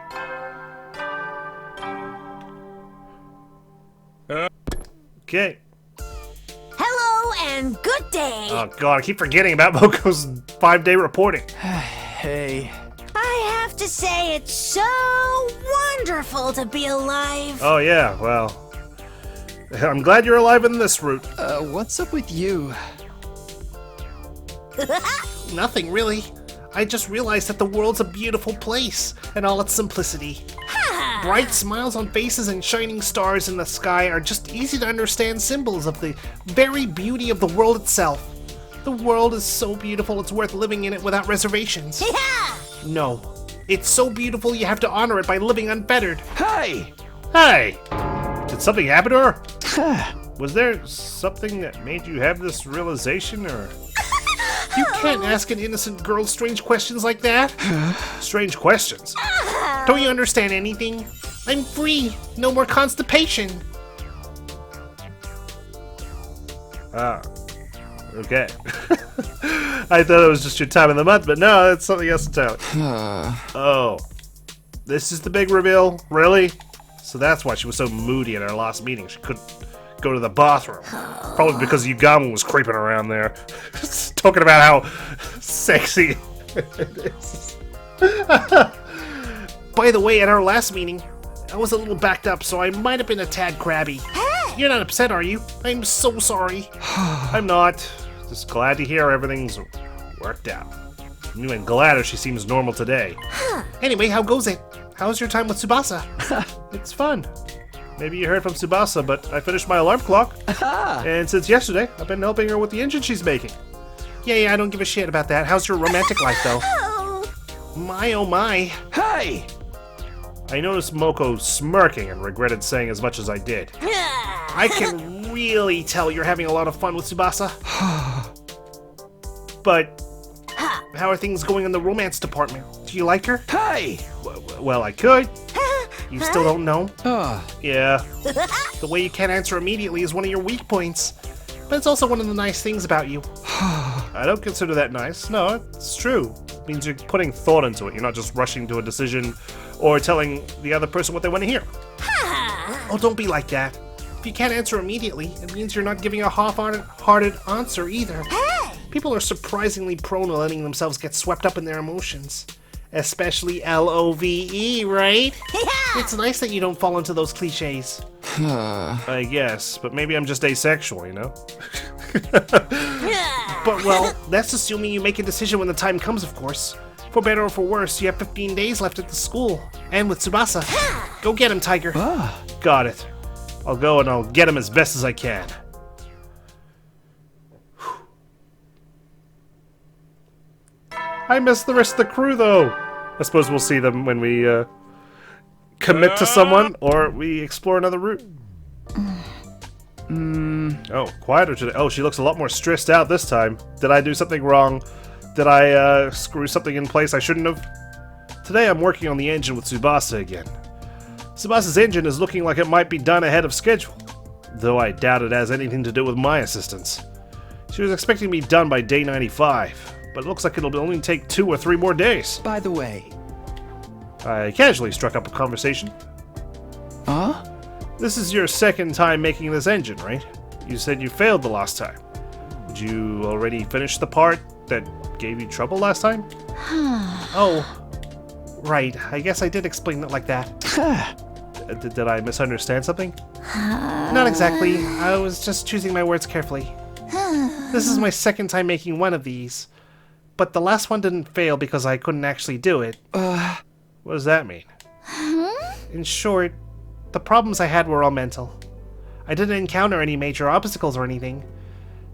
Okay. Hello and good day. Oh god, I keep forgetting about Moko's 5-day reporting. Hey. I have to say it's so wonderful to be alive. Oh yeah, well, I'm glad you're alive in this route. What's up with you? Nothing really. I just realized that the world's a beautiful place in all its simplicity. Bright smiles on faces and shining stars in the sky are just easy to understand symbols of the very beauty of the world itself. The world is so beautiful it's worth living in it without reservations. Yeah. No, it's so beautiful you have to honor it by living unfettered. Hey! Hey! Did something happen to her? Was there something that made you have this realization, or...? You can't ask an innocent girl strange questions like that. Strange questions? Don't you understand anything? I'm free. No more constipation. Ah. Okay. I thought it was just your time of the month, but no, that's something else entirely. Oh. This is the big reveal? Really? So that's why she was so moody at our last meeting. She couldn't go to the bathroom. Probably because Yugama was creeping around there. Talking about how sexy it is. By the way, at our last meeting, I was a little backed up, so I might have been a tad crabby. You're not upset, are you? I'm so sorry. I'm not. Just glad to hear everything's worked out. I'm even gladder she seems normal today. Anyway, how goes it? How's your time with Tsubasa? It's fun. Maybe you heard from Tsubasa, but I finished my alarm clock. And since yesterday, I've been helping her with the engine she's making. Yeah, I don't give a shit about that. How's your romantic life, though? My, oh my. Hey! I noticed Moko smirking and regretted saying as much as I did. I can really tell you're having a lot of fun with Tsubasa. But how are things going in the romance department? Do you like her? Hey! Well, I could. You still don't know? Oh, Yeah. The way you can't answer immediately is one of your weak points. But it's also one of the nice things about you. I don't consider that nice. No, it's true. It means you're putting thought into it. You're not just rushing to a decision or telling the other person what they want to hear. Oh, don't be like that. If you can't answer immediately, it means you're not giving a half-hearted answer either. People are surprisingly prone to letting themselves get swept up in their emotions. Especially L-O-V-E, right? It's nice that you don't fall into those cliches. I guess, but maybe I'm just asexual, you know? But, well, that's assuming you make a decision when the time comes, of course. For better or for worse, you have 15 days left at the school. And with Tsubasa. Go get him, Tiger. Got it. I'll go and I'll get him as best as I can. I miss the rest of the crew, though. I suppose we'll see them when we commit to someone or we explore another route. Oh, quieter today. Oh, she looks a lot more stressed out this time. Did I do something wrong? Did I screw something in place I shouldn't have? Today I'm working on the engine with Tsubasa again. Tsubasa's engine is looking like it might be done ahead of schedule, though I doubt it has anything to do with my assistance. She was expecting me done by day 95. But it looks like it'll only take 2 or 3 more days. by the way. I casually struck up a conversation. Huh? This is your second time making this engine, right? You said you failed the last time. Did you already finish the part that gave you trouble last time? Oh, right. I guess I did explain it like that. Did I misunderstand something? Not exactly. I was just choosing my words carefully. This is my second time making one of these. But the last one didn't fail because I couldn't actually do it. What does that mean? In short, the problems I had were all mental. I didn't encounter any major obstacles or anything.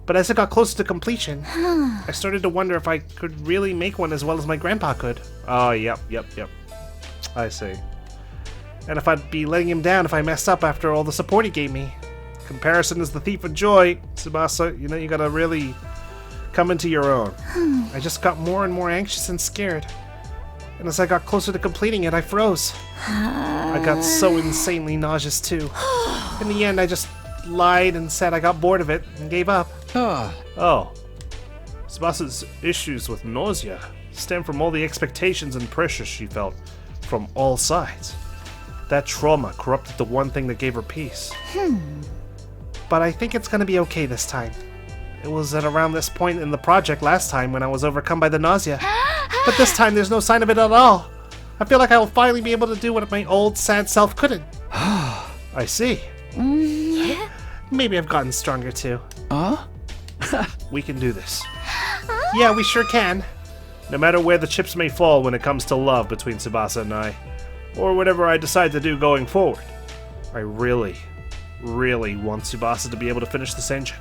But as it got closer to completion, I started to wonder if I could really make one as well as my grandpa could. Oh, yep. I see. And if I'd be letting him down if I messed up after all the support he gave me. Comparison is the thief of joy, Tsubasa. You know, you gotta really come into your own. I just got more and more anxious and scared. And as I got closer to completing it, I froze. I got so insanely nauseous too. In the end, I just lied and said I got bored of it and gave up. Oh. Tsubasa's issues with nausea stem from all the expectations and pressure she felt from all sides. That trauma corrupted the one thing that gave her peace. But I think it's gonna be okay this time. It was at around this point in the project last time when I was overcome by the nausea. But this time there's no sign of it at all. I feel like I will finally be able to do what my old sad self couldn't. I see. Maybe I've gotten stronger too. We can do this. Yeah, we sure can. No matter where the chips may fall when it comes to love between Tsubasa and I, or whatever I decide to do going forward, I really want Tsubasa to be able to finish this engine.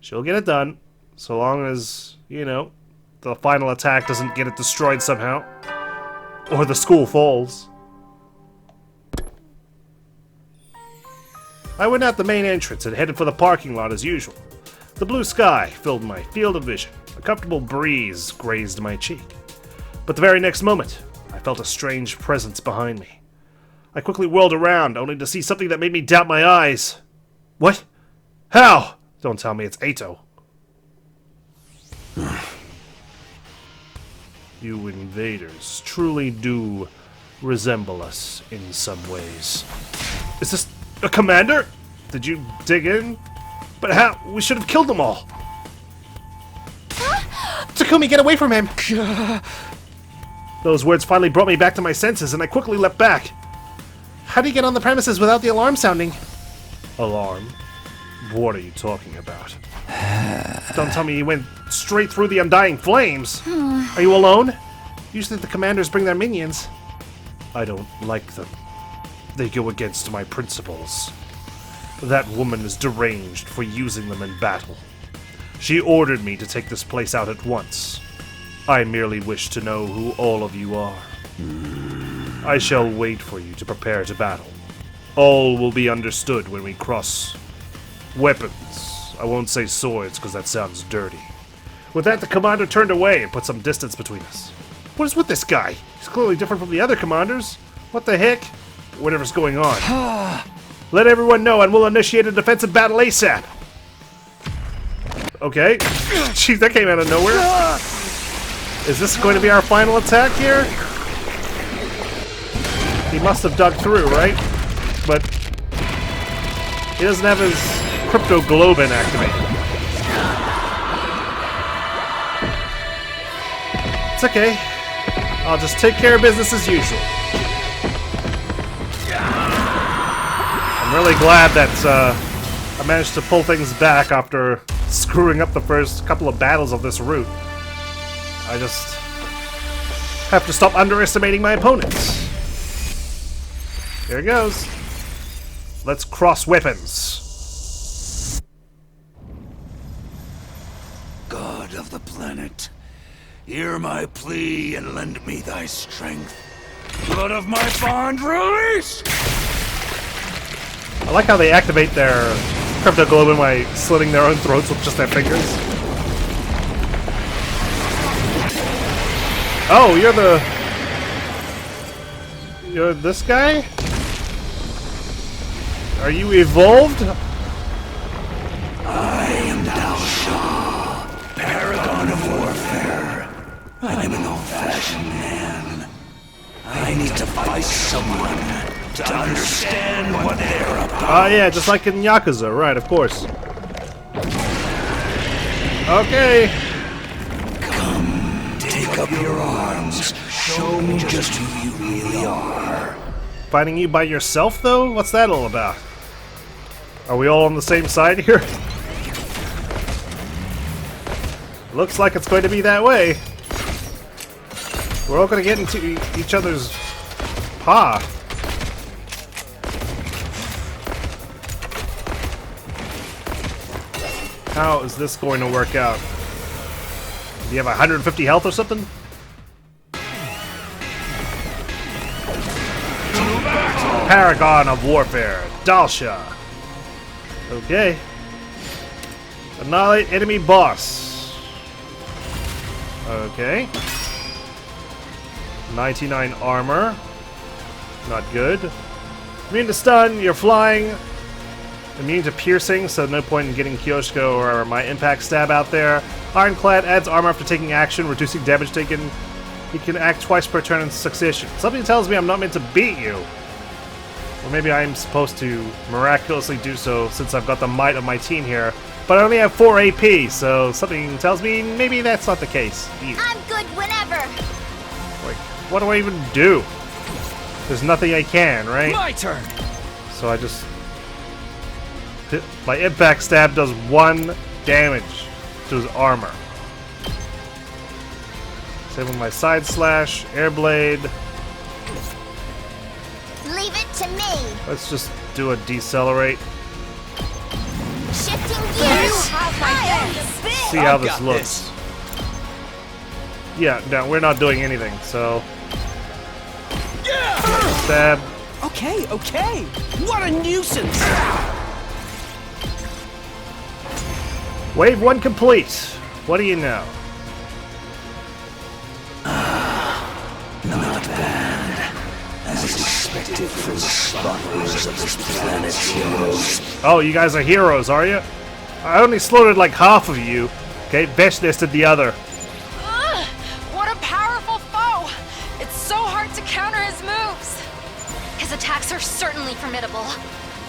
She'll get it done, so long as, you know, the final attack doesn't get it destroyed somehow, or the school falls. I went out the main entrance and headed for the parking lot as usual. The blue sky filled my field of vision. A comfortable breeze grazed my cheek. But the very next moment, I felt a strange presence behind me. I quickly whirled around, only to see something that made me doubt my eyes. What? How? Don't tell me it's Ato. You invaders truly do resemble us in some ways. Is this a commander? Did you dig in? But how? We should have killed them all. Takumi, get away from him! Those words finally brought me back to my senses, and I quickly leapt back. How do you get on the premises without the alarm sounding? Alarm? What are you talking about? Don't tell me you went straight through the undying flames. Are you alone? Usually the commanders bring their minions. I don't like them. They go against my principles. That woman is deranged for using them in battle. She ordered me to take this place out at once. I merely wish to know who all of you are. I shall wait for you to prepare to battle. All will be understood when we cross weapons. I won't say swords because that sounds dirty. With that, the commander turned away and put some distance between us. What is with this guy? He's clearly different from the other commanders. What the heck? Whatever's going on. Let everyone know and we'll initiate a defensive battle ASAP. Okay. Jeez, that came out of nowhere. Is this going to be our final attack here? He must have dug through, right? But he doesn't have his crypto globin activated. It's okay. I'll just take care of business as usual. I'm really glad that I managed to pull things back after screwing up the first couple of battles of this route. I just have to stop underestimating my opponents. Here it goes. Let's cross weapons. God of the planet, hear my plea and lend me thy strength. Blood of my bond, release! I like how they activate their crypto globin by slitting their own throats with just their fingers. Oh, you're this guy? Are you evolved? I am Dahl'xia, paragon of warfare. I am an old-fashioned man. I need to fight someone. to understand what they're about. Oh yeah, just like in Yakuza, right, of course. Okay. Come, take up your arms. Show me just who you really are. Fighting you by yourself, though? What's that all about? Are we all on the same side here? Looks like it's going to be that way. We're all going to get into each other's paw. How is this going to work out? Do you have 150 health or something? Paragon of Warfare, Dahl'xia. Okay. Annihilate enemy boss. Okay. 99 armor. Not good. Immune to stun, you're flying. Immune to piercing, so no point in getting Kyoshka or my impact stab out there. Ironclad adds armor after taking action, reducing damage taken. You can act twice per turn in succession. Something tells me I'm not meant to beat you. Or maybe I'm supposed to miraculously do so since I've got the might of my team here. But I only have 4 AP, so something tells me maybe that's not the case either. I'm good whenever. Like, what do I even do? There's nothing I can, right? My turn! So I just... My impact stab does 1 damage to his armor. Same with my side slash, air blade. Leave it to me. Let's just do a decelerate. Shifting gears. See how I've this got looks. Yeah, no, we're not doing anything, so... Stab. Okay, okay. What a nuisance! Wave 1 complete. What do you know? Not bad. As expected from the slaughterers of this planet's heroes. Oh, you guys are heroes, are you? I only slaughtered like half of you. Okay, Veshness did the other. Ugh, what a powerful foe! It's so hard to counter his moves. His attacks are certainly formidable,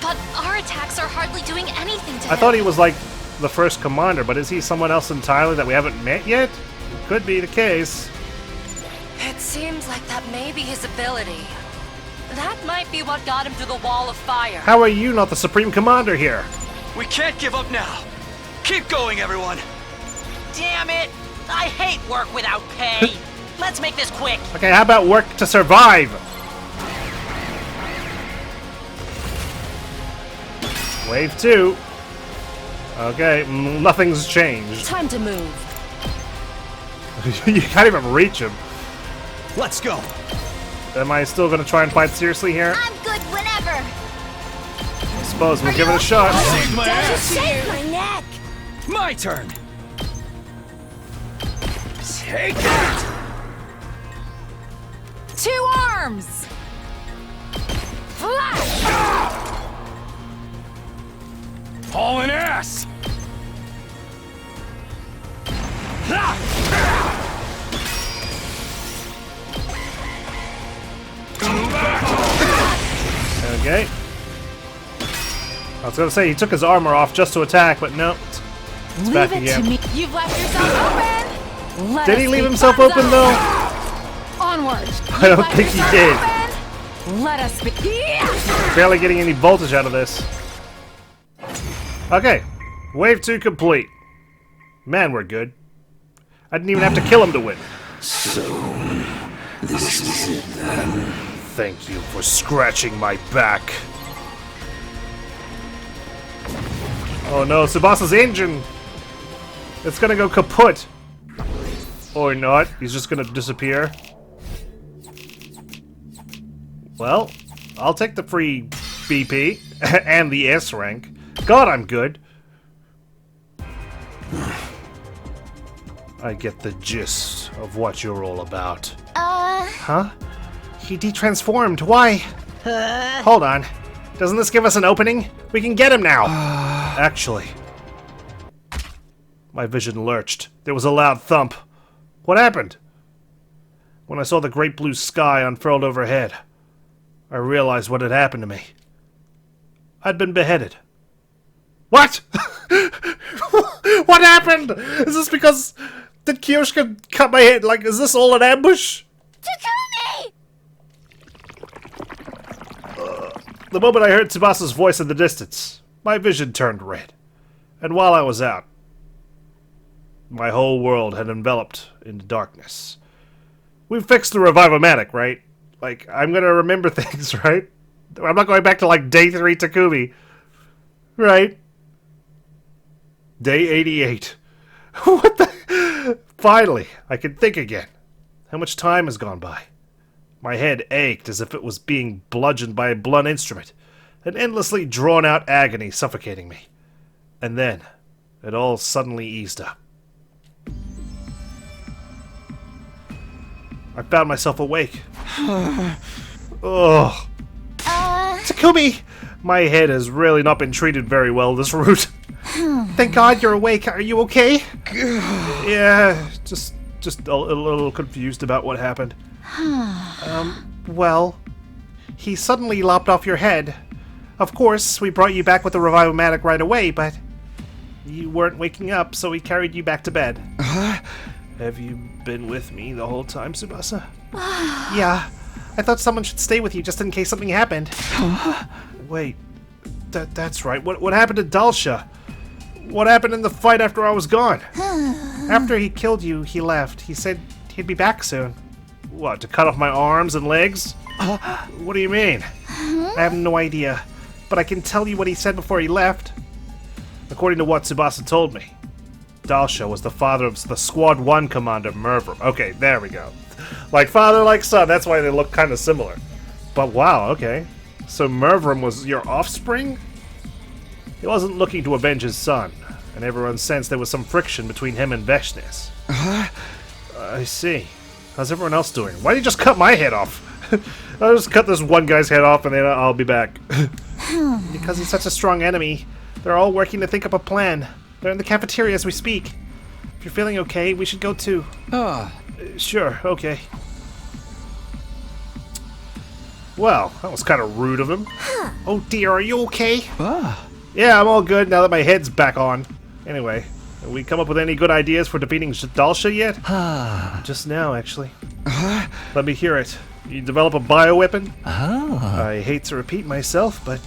but our attacks are hardly doing anything to him. I thought he was like the first commander, but is he someone else entirely that we haven't met yet? Could be the case. It seems like that may be his ability. That might be what got him through the wall of fire. How are you not the supreme commander here? We can't give up now. Keep going, everyone. Damn it! I hate work without pay. Let's make this quick. Okay, how about work to survive? Wave 2. Okay, nothing's changed. Time to move. You can't even reach him. Let's go. Am I still gonna try and fight seriously here? I'm good whenever. I suppose we'll give it a shot. Saved my ass. Shake my neck. My turn. Take it! 2 arms! Flash! Hauling ass. Okay. I was gonna say he took his armor off just to attack, but no. It's Leave back it again. to me. You've left yourself open. Let Did us he leave be himself Banzai. open though? Onward. I don't think he did. Open. Let us be. Yeah. Barely getting any voltage out of this. Okay. Wave 2 complete. Man, we're good. I didn't even have to kill him to win. So, this is it then. Thank you for scratching my back. Oh no, Tsubasa's engine! It's gonna go kaput! Or not, he's just gonna disappear. Well, I'll take the free BP and the S rank. God, I'm good. I get the gist of what you're all about. Huh? He detransformed. Why? Hold on. Doesn't this give us an opening? We can get him now. Actually. My vision lurched. There was a loud thump. What happened? When I saw the great blue sky unfurled overhead, I realized what had happened to me. I'd been beheaded. What? What happened? Is this because... Did Kyoshka cut my head? Like, is this all an ambush? Takumi! The moment I heard Tsubasa's voice in the distance, my vision turned red. And while I was out, my whole world had enveloped into darkness. We fixed the revivomatic, right? Like, I'm gonna remember things, right? I'm not going back to, like, day 3 Takumi. Right? Day 88. What the... Finally, I can think again. How much time has gone by? My head ached as if it was being bludgeoned by a blunt instrument, an endlessly drawn-out agony suffocating me. And then, it all suddenly eased up. I found myself awake. Ugh. Takumi! My head has really not been treated very well this route. Thank God you're awake. Are you okay? Yeah, just a little confused about what happened. Well, he suddenly lopped off your head. Of course, we brought you back with the revivomatic right away, but you weren't waking up, so we carried you back to bed. Have you been with me the whole time, Tsubasa? Yeah. I thought someone should stay with you just in case something happened. Wait. That's right. What happened to Dahl'xia? What happened in the fight after I was gone? After he killed you, he left. He said he'd be back soon. What, to cut off my arms and legs? What do you mean? I have no idea. But I can tell you what he said before he left. According to what Tsubasa told me, Dahl'xia was the father of the Squad 1 commander, Mervrim. Okay, there we go. Like father, like son. That's why they look kind of similar. But wow, okay. So Mervrim was your offspring? He wasn't looking to avenge his son, and everyone sensed there was some friction between him and Veshnes. I see. How's everyone else doing? Why did you just cut my head off? I'll just cut this one guy's head off and then I'll be back. Because he's such a strong enemy, they're all working to think up a plan. They're in the cafeteria as we speak. If you're feeling okay, we should go too. Sure, okay. Well, that was kind of rude of him. Oh dear, are you okay? Yeah, I'm all good now that my head's back on. Anyway, have we come up with any good ideas for defeating Dahl'xia yet? Just now, actually. Let me hear it. You develop a bioweapon? I hate to repeat myself, but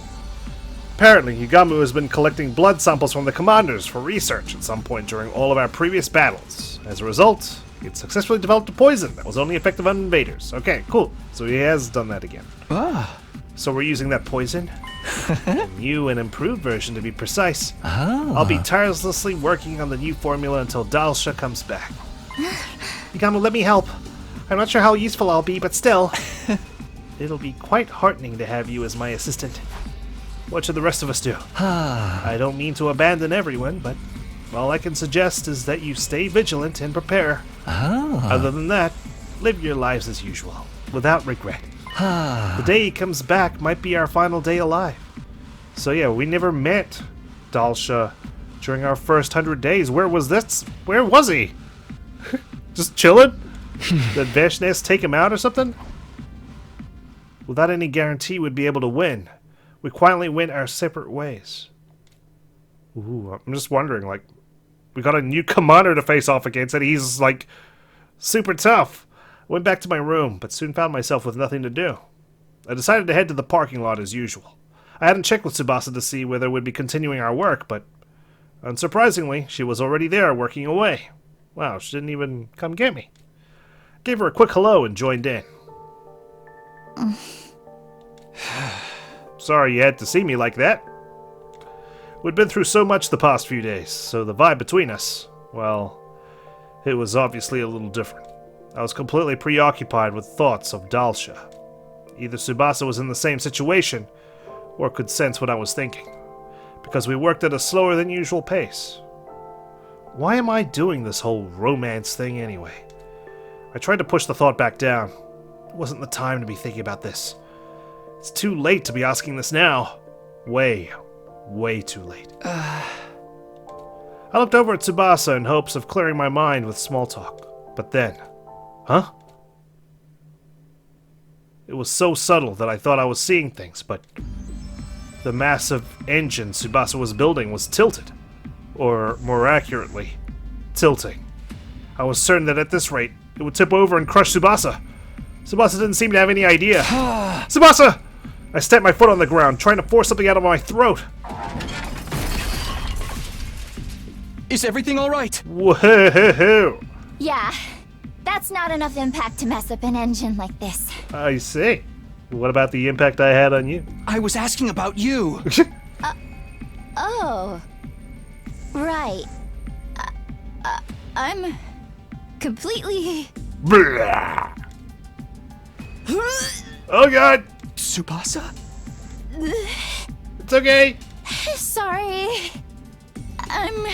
apparently Yugamu has been collecting blood samples from the commanders for research at some point during all of our previous battles. As a result, it successfully developed a poison that was only effective on invaders. Okay, cool. So he has done that again. So we're using that poison? A new and improved version, to be precise. I'll be tirelessly working on the new formula until Dahl'xia comes back. Yugamu, let me help. I'm not sure how useful I'll be, but still. It'll be quite heartening to have you as my assistant. What should the rest of us do? I don't mean to abandon everyone, but all I can suggest is that you stay vigilant and prepare. Other than that, live your lives as usual, without regret. The day he comes back might be our final day alive. So yeah, we never met Dahl'xia during our first 100 days. Where was this? Where was he? Just chilling? Did Veshnes take him out or something? Without any guarantee we'd be able to win, we quietly went our separate ways. Ooh, I'm just wondering, like, we got a new commander to face off against, and he's, like, super tough. I went back to my room, but soon found myself with nothing to do. I decided to head to the parking lot as usual. I hadn't checked with Tsubasa to see whether we'd be continuing our work, but unsurprisingly, she was already there working away. Wow, she didn't even come get me. Gave her a quick hello and joined in. Sorry you had to see me like that. We'd been through so much the past few days, so the vibe between us, well, it was obviously a little different. I was completely preoccupied with thoughts of Dahl'xia. Either Tsubasa was in the same situation, or could sense what I was thinking, because we worked at a slower than usual pace. Why am I doing this whole romance thing anyway? I tried to push the thought back down. It wasn't the time to be thinking about this. It's too late to be asking this now. Way too late. I looked over at Tsubasa in hopes of clearing my mind with small talk. But then... Huh? It was so subtle that I thought I was seeing things, but the massive engine Tsubasa was building was tilted. Or, more accurately, tilting. I was certain that at this rate, it would tip over and crush Tsubasa. Tsubasa didn't seem to have any idea. Tsubasa! I stamped my foot on the ground, trying to force something out of my throat. Is everything all right? Whoa! Yeah, that's not enough impact to mess up an engine like this. I see. What about the impact I had on you? I was asking about you. Oh. Right. I'm completely... Blah. Oh god! Tsubasa? It's okay! Sorry. I'm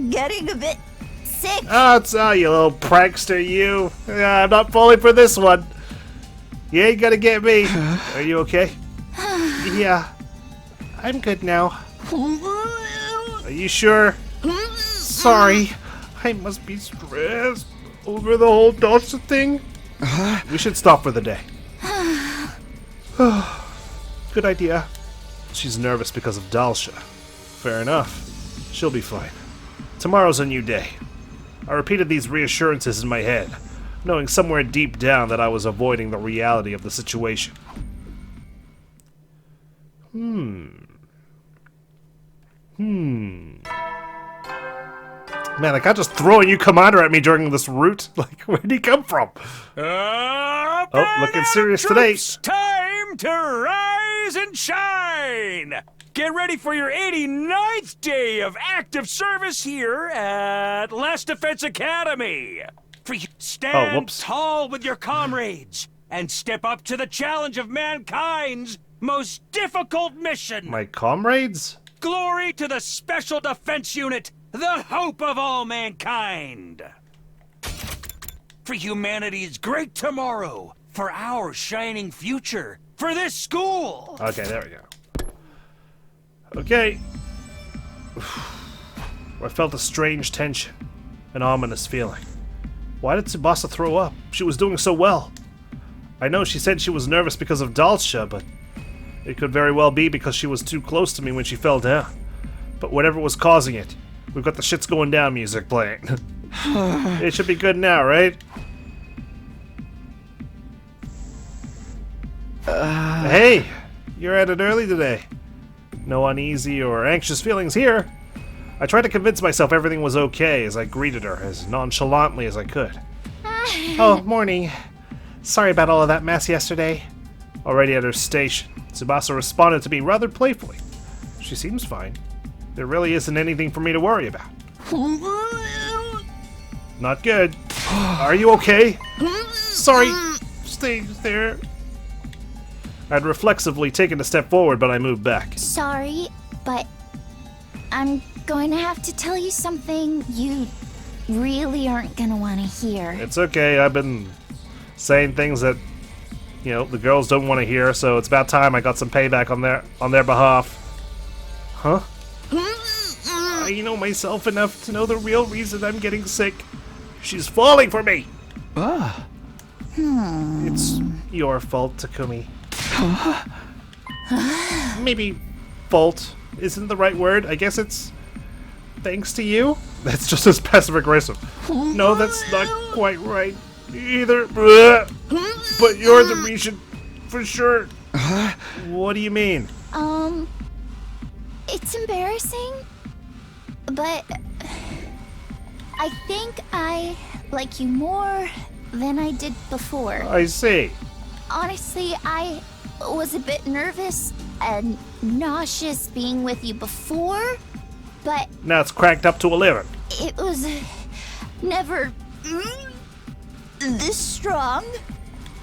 getting a bit sick. Oh, it's you little prankster, you. I'm not falling for this one. You ain't gonna get me. Are you okay? Yeah. I'm good now. Are you sure? Sorry. I must be stressed over the whole Dahl'xia thing. We should stop for the day. Good idea. She's nervous because of Dahl'xia. Fair enough. She'll be fine. Tomorrow's a new day. I repeated these reassurances in my head, knowing somewhere deep down that I was avoiding the reality of the situation. Man, I can't just throw a new commander at me during this route. Like, where'd he come from? Oh, looking serious today. It's time to rise and shine! Get ready for your 89th day of active service here at Last Defense Academy. For you stand tall with your comrades and step up to the challenge of mankind's most difficult mission. My comrades? Glory to the Special Defense Unit, the hope of all mankind. For humanity's great tomorrow, for our shining future, for this school. Okay, there we go. Okay. I felt a strange tension, an ominous feeling. Why did Tsubasa throw up? She was doing so well. I know she said she was nervous because of Dahl'xia, but it could very well be because she was too close to me when she fell down. But whatever was causing it, we've got the shit's going down music playing. It should be good now, right? Hey, you're at it early today. No uneasy or anxious feelings here. I tried to convince myself everything was okay as I greeted her as nonchalantly as I could. Oh, morning. Sorry about all of that mess yesterday. Already at her station, Tsubasa responded to me rather playfully. She seems fine. There really isn't anything for me to worry about. Not good. Are you okay? Sorry. Stay there. I'd reflexively taken a step forward, but I moved back. Sorry, but I'm going to have to tell you something you really aren't going to want to hear. It's okay. I've been saying things that, you know, the girls don't want to hear, so it's about time I got some payback on their behalf. Huh? I know myself enough to know the real reason I'm getting sick. She's falling for me. It's your fault, Takumi. Maybe fault isn't the right word. I guess it's thanks to you. That's just as passive aggressive. No, that's not quite right either. But you're the reason for sure. What do you mean? It's embarrassing, but I think I like you more than I did before. I see. Honestly, I was a bit nervous and nauseous being with you before, but Now it's cranked up to 11. it was never this strong.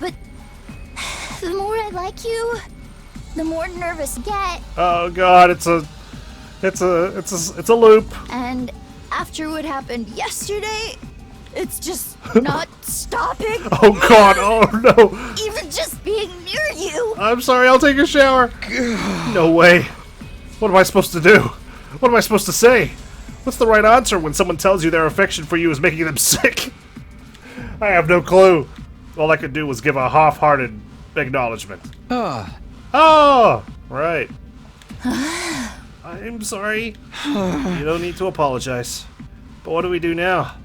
But the more I like you, the more nervous I get. Oh god, it's a loop. And after what happened yesterday, it's just not stopping. Oh god, oh no. Even just being near you. I'm sorry, I'll take a shower. No way. What am I supposed to do? What am I supposed to say? What's the right answer when someone tells you their affection for you is making them sick? I have no clue. All I could do was give a half-hearted acknowledgement. Ah. Oh, right. I'm sorry. You don't need to apologize. But what do we do now?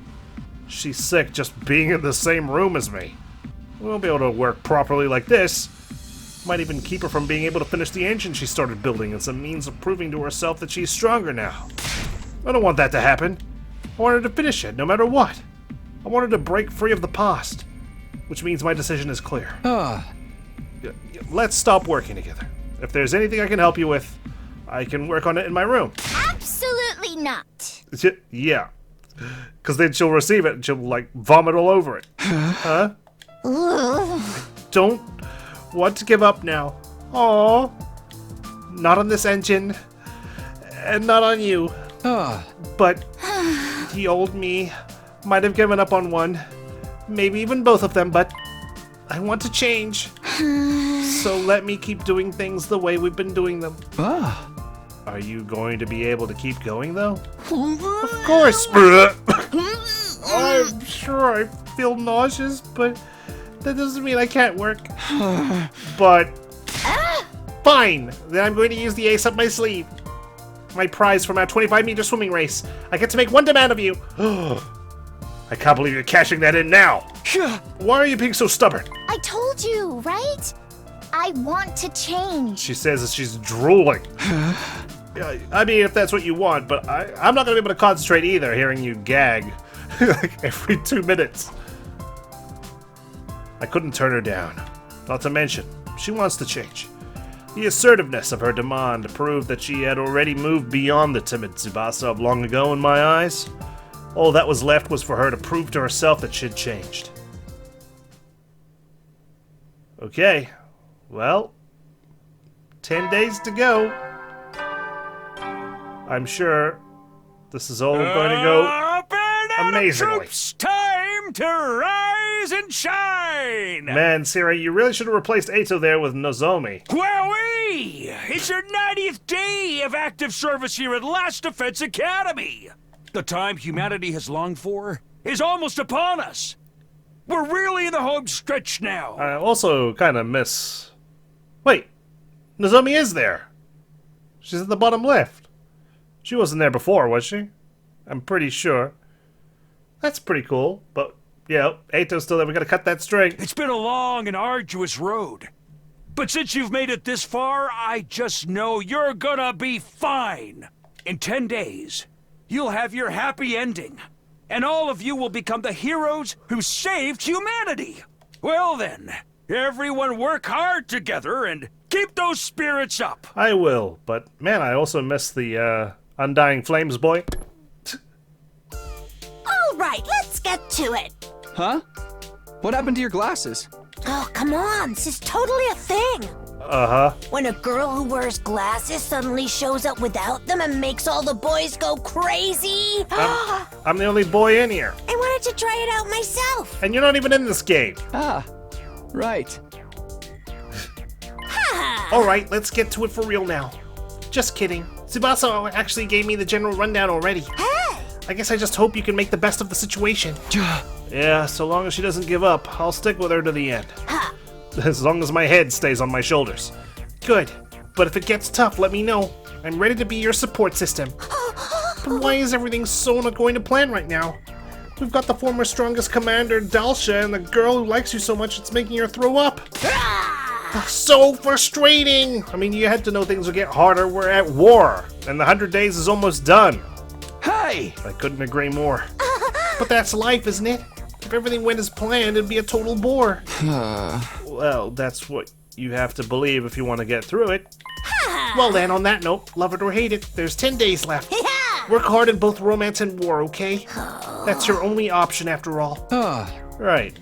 She's sick just being in the same room as me. We won't be able to work properly like this. Might even keep her from being able to finish the engine she started building as a means of proving to herself that she's stronger now. I don't want that to happen. I want her to finish it, no matter what. I want her to break free of the past. Which means my decision is clear. Let's stop working together. If there's anything I can help you with, I can work on it in my room. Absolutely not. Yeah. Because then she'll receive it and she'll, like, vomit all over it. Huh? Don't want to give up now. Aww. Not on this engine. And not on you. But the old me might have given up on one. Maybe even both of them, but I want to change. So let me keep doing things the way we've been doing them. Are you going to be able to keep going, though? Of course. I'm sure I feel nauseous, but that doesn't mean I can't work. But fine. Then I'm going to use the ace up my sleeve. My prize from our 25-meter swimming race. I get to make one demand of you. I can't believe you're cashing that in now. Why are you being so stubborn? I told you, right? I want to change. She says as she's drooling. I mean, if that's what you want, but I'm not going to be able to concentrate either, hearing you gag like every 2 minutes. I couldn't turn her down. Not to mention, she wants to change. The assertiveness of her demand proved that she had already moved beyond the timid Tsubasa of long ago in my eyes. All that was left was for her to prove to herself that she'd changed. Okay, well, 10 days to go. I'm sure this is all going to go amazingly. Troops, time to rise and shine! Man, Sirei, you really should have replaced Eito there with Nozomi. Wowee! It's your 90th day of active service here at Last Defense Academy! The time humanity has longed for is almost upon us! We're really in the home stretch now! I also kind of miss... Wait, Nozomi is there! She's at the bottom left. She wasn't there before, was she? I'm pretty sure. That's pretty cool, but yeah, Eito's still there. We gotta cut that string. It's been a long and arduous road. But since you've made it this far, I just know you're gonna be fine. In 10 days, you'll have your happy ending. And all of you will become the heroes who saved humanity. Well then, everyone work hard together and keep those spirits up. I will, but man, I also miss the Undying Flames boy. All right, let's get to it. Huh? What happened to your glasses? Oh, come on, this is totally a thing. Uh-huh. When a girl who wears glasses suddenly shows up without them and makes all the boys go crazy. I'm the only boy in here. I wanted to try it out myself. And you're not even in this game. Ah, right. Alright, let's get to it for real now. Just kidding. Tsubasa actually gave me the general rundown already. Hey! I guess I just hope you can make the best of the situation. Yeah, so long as she doesn't give up, I'll stick with her to the end. As long as my head stays on my shoulders. Good. But if it gets tough, let me know. I'm ready to be your support system. But why is everything so not going to plan right now? We've got the former strongest commander, Dahl'xia, and the girl who likes you so much it's making her throw up. So frustrating! I mean, you had to know things would get harder. We're at war, and the 100 days is almost done. Hey! I couldn't agree more. But that's life, isn't it? If everything went as planned, it'd be a total bore. Well, that's what you have to believe if you want to get through it. Well then, on that note, love it or hate it, there's 10 days left. Work hard in both romance and war, okay? That's your only option after all. Right.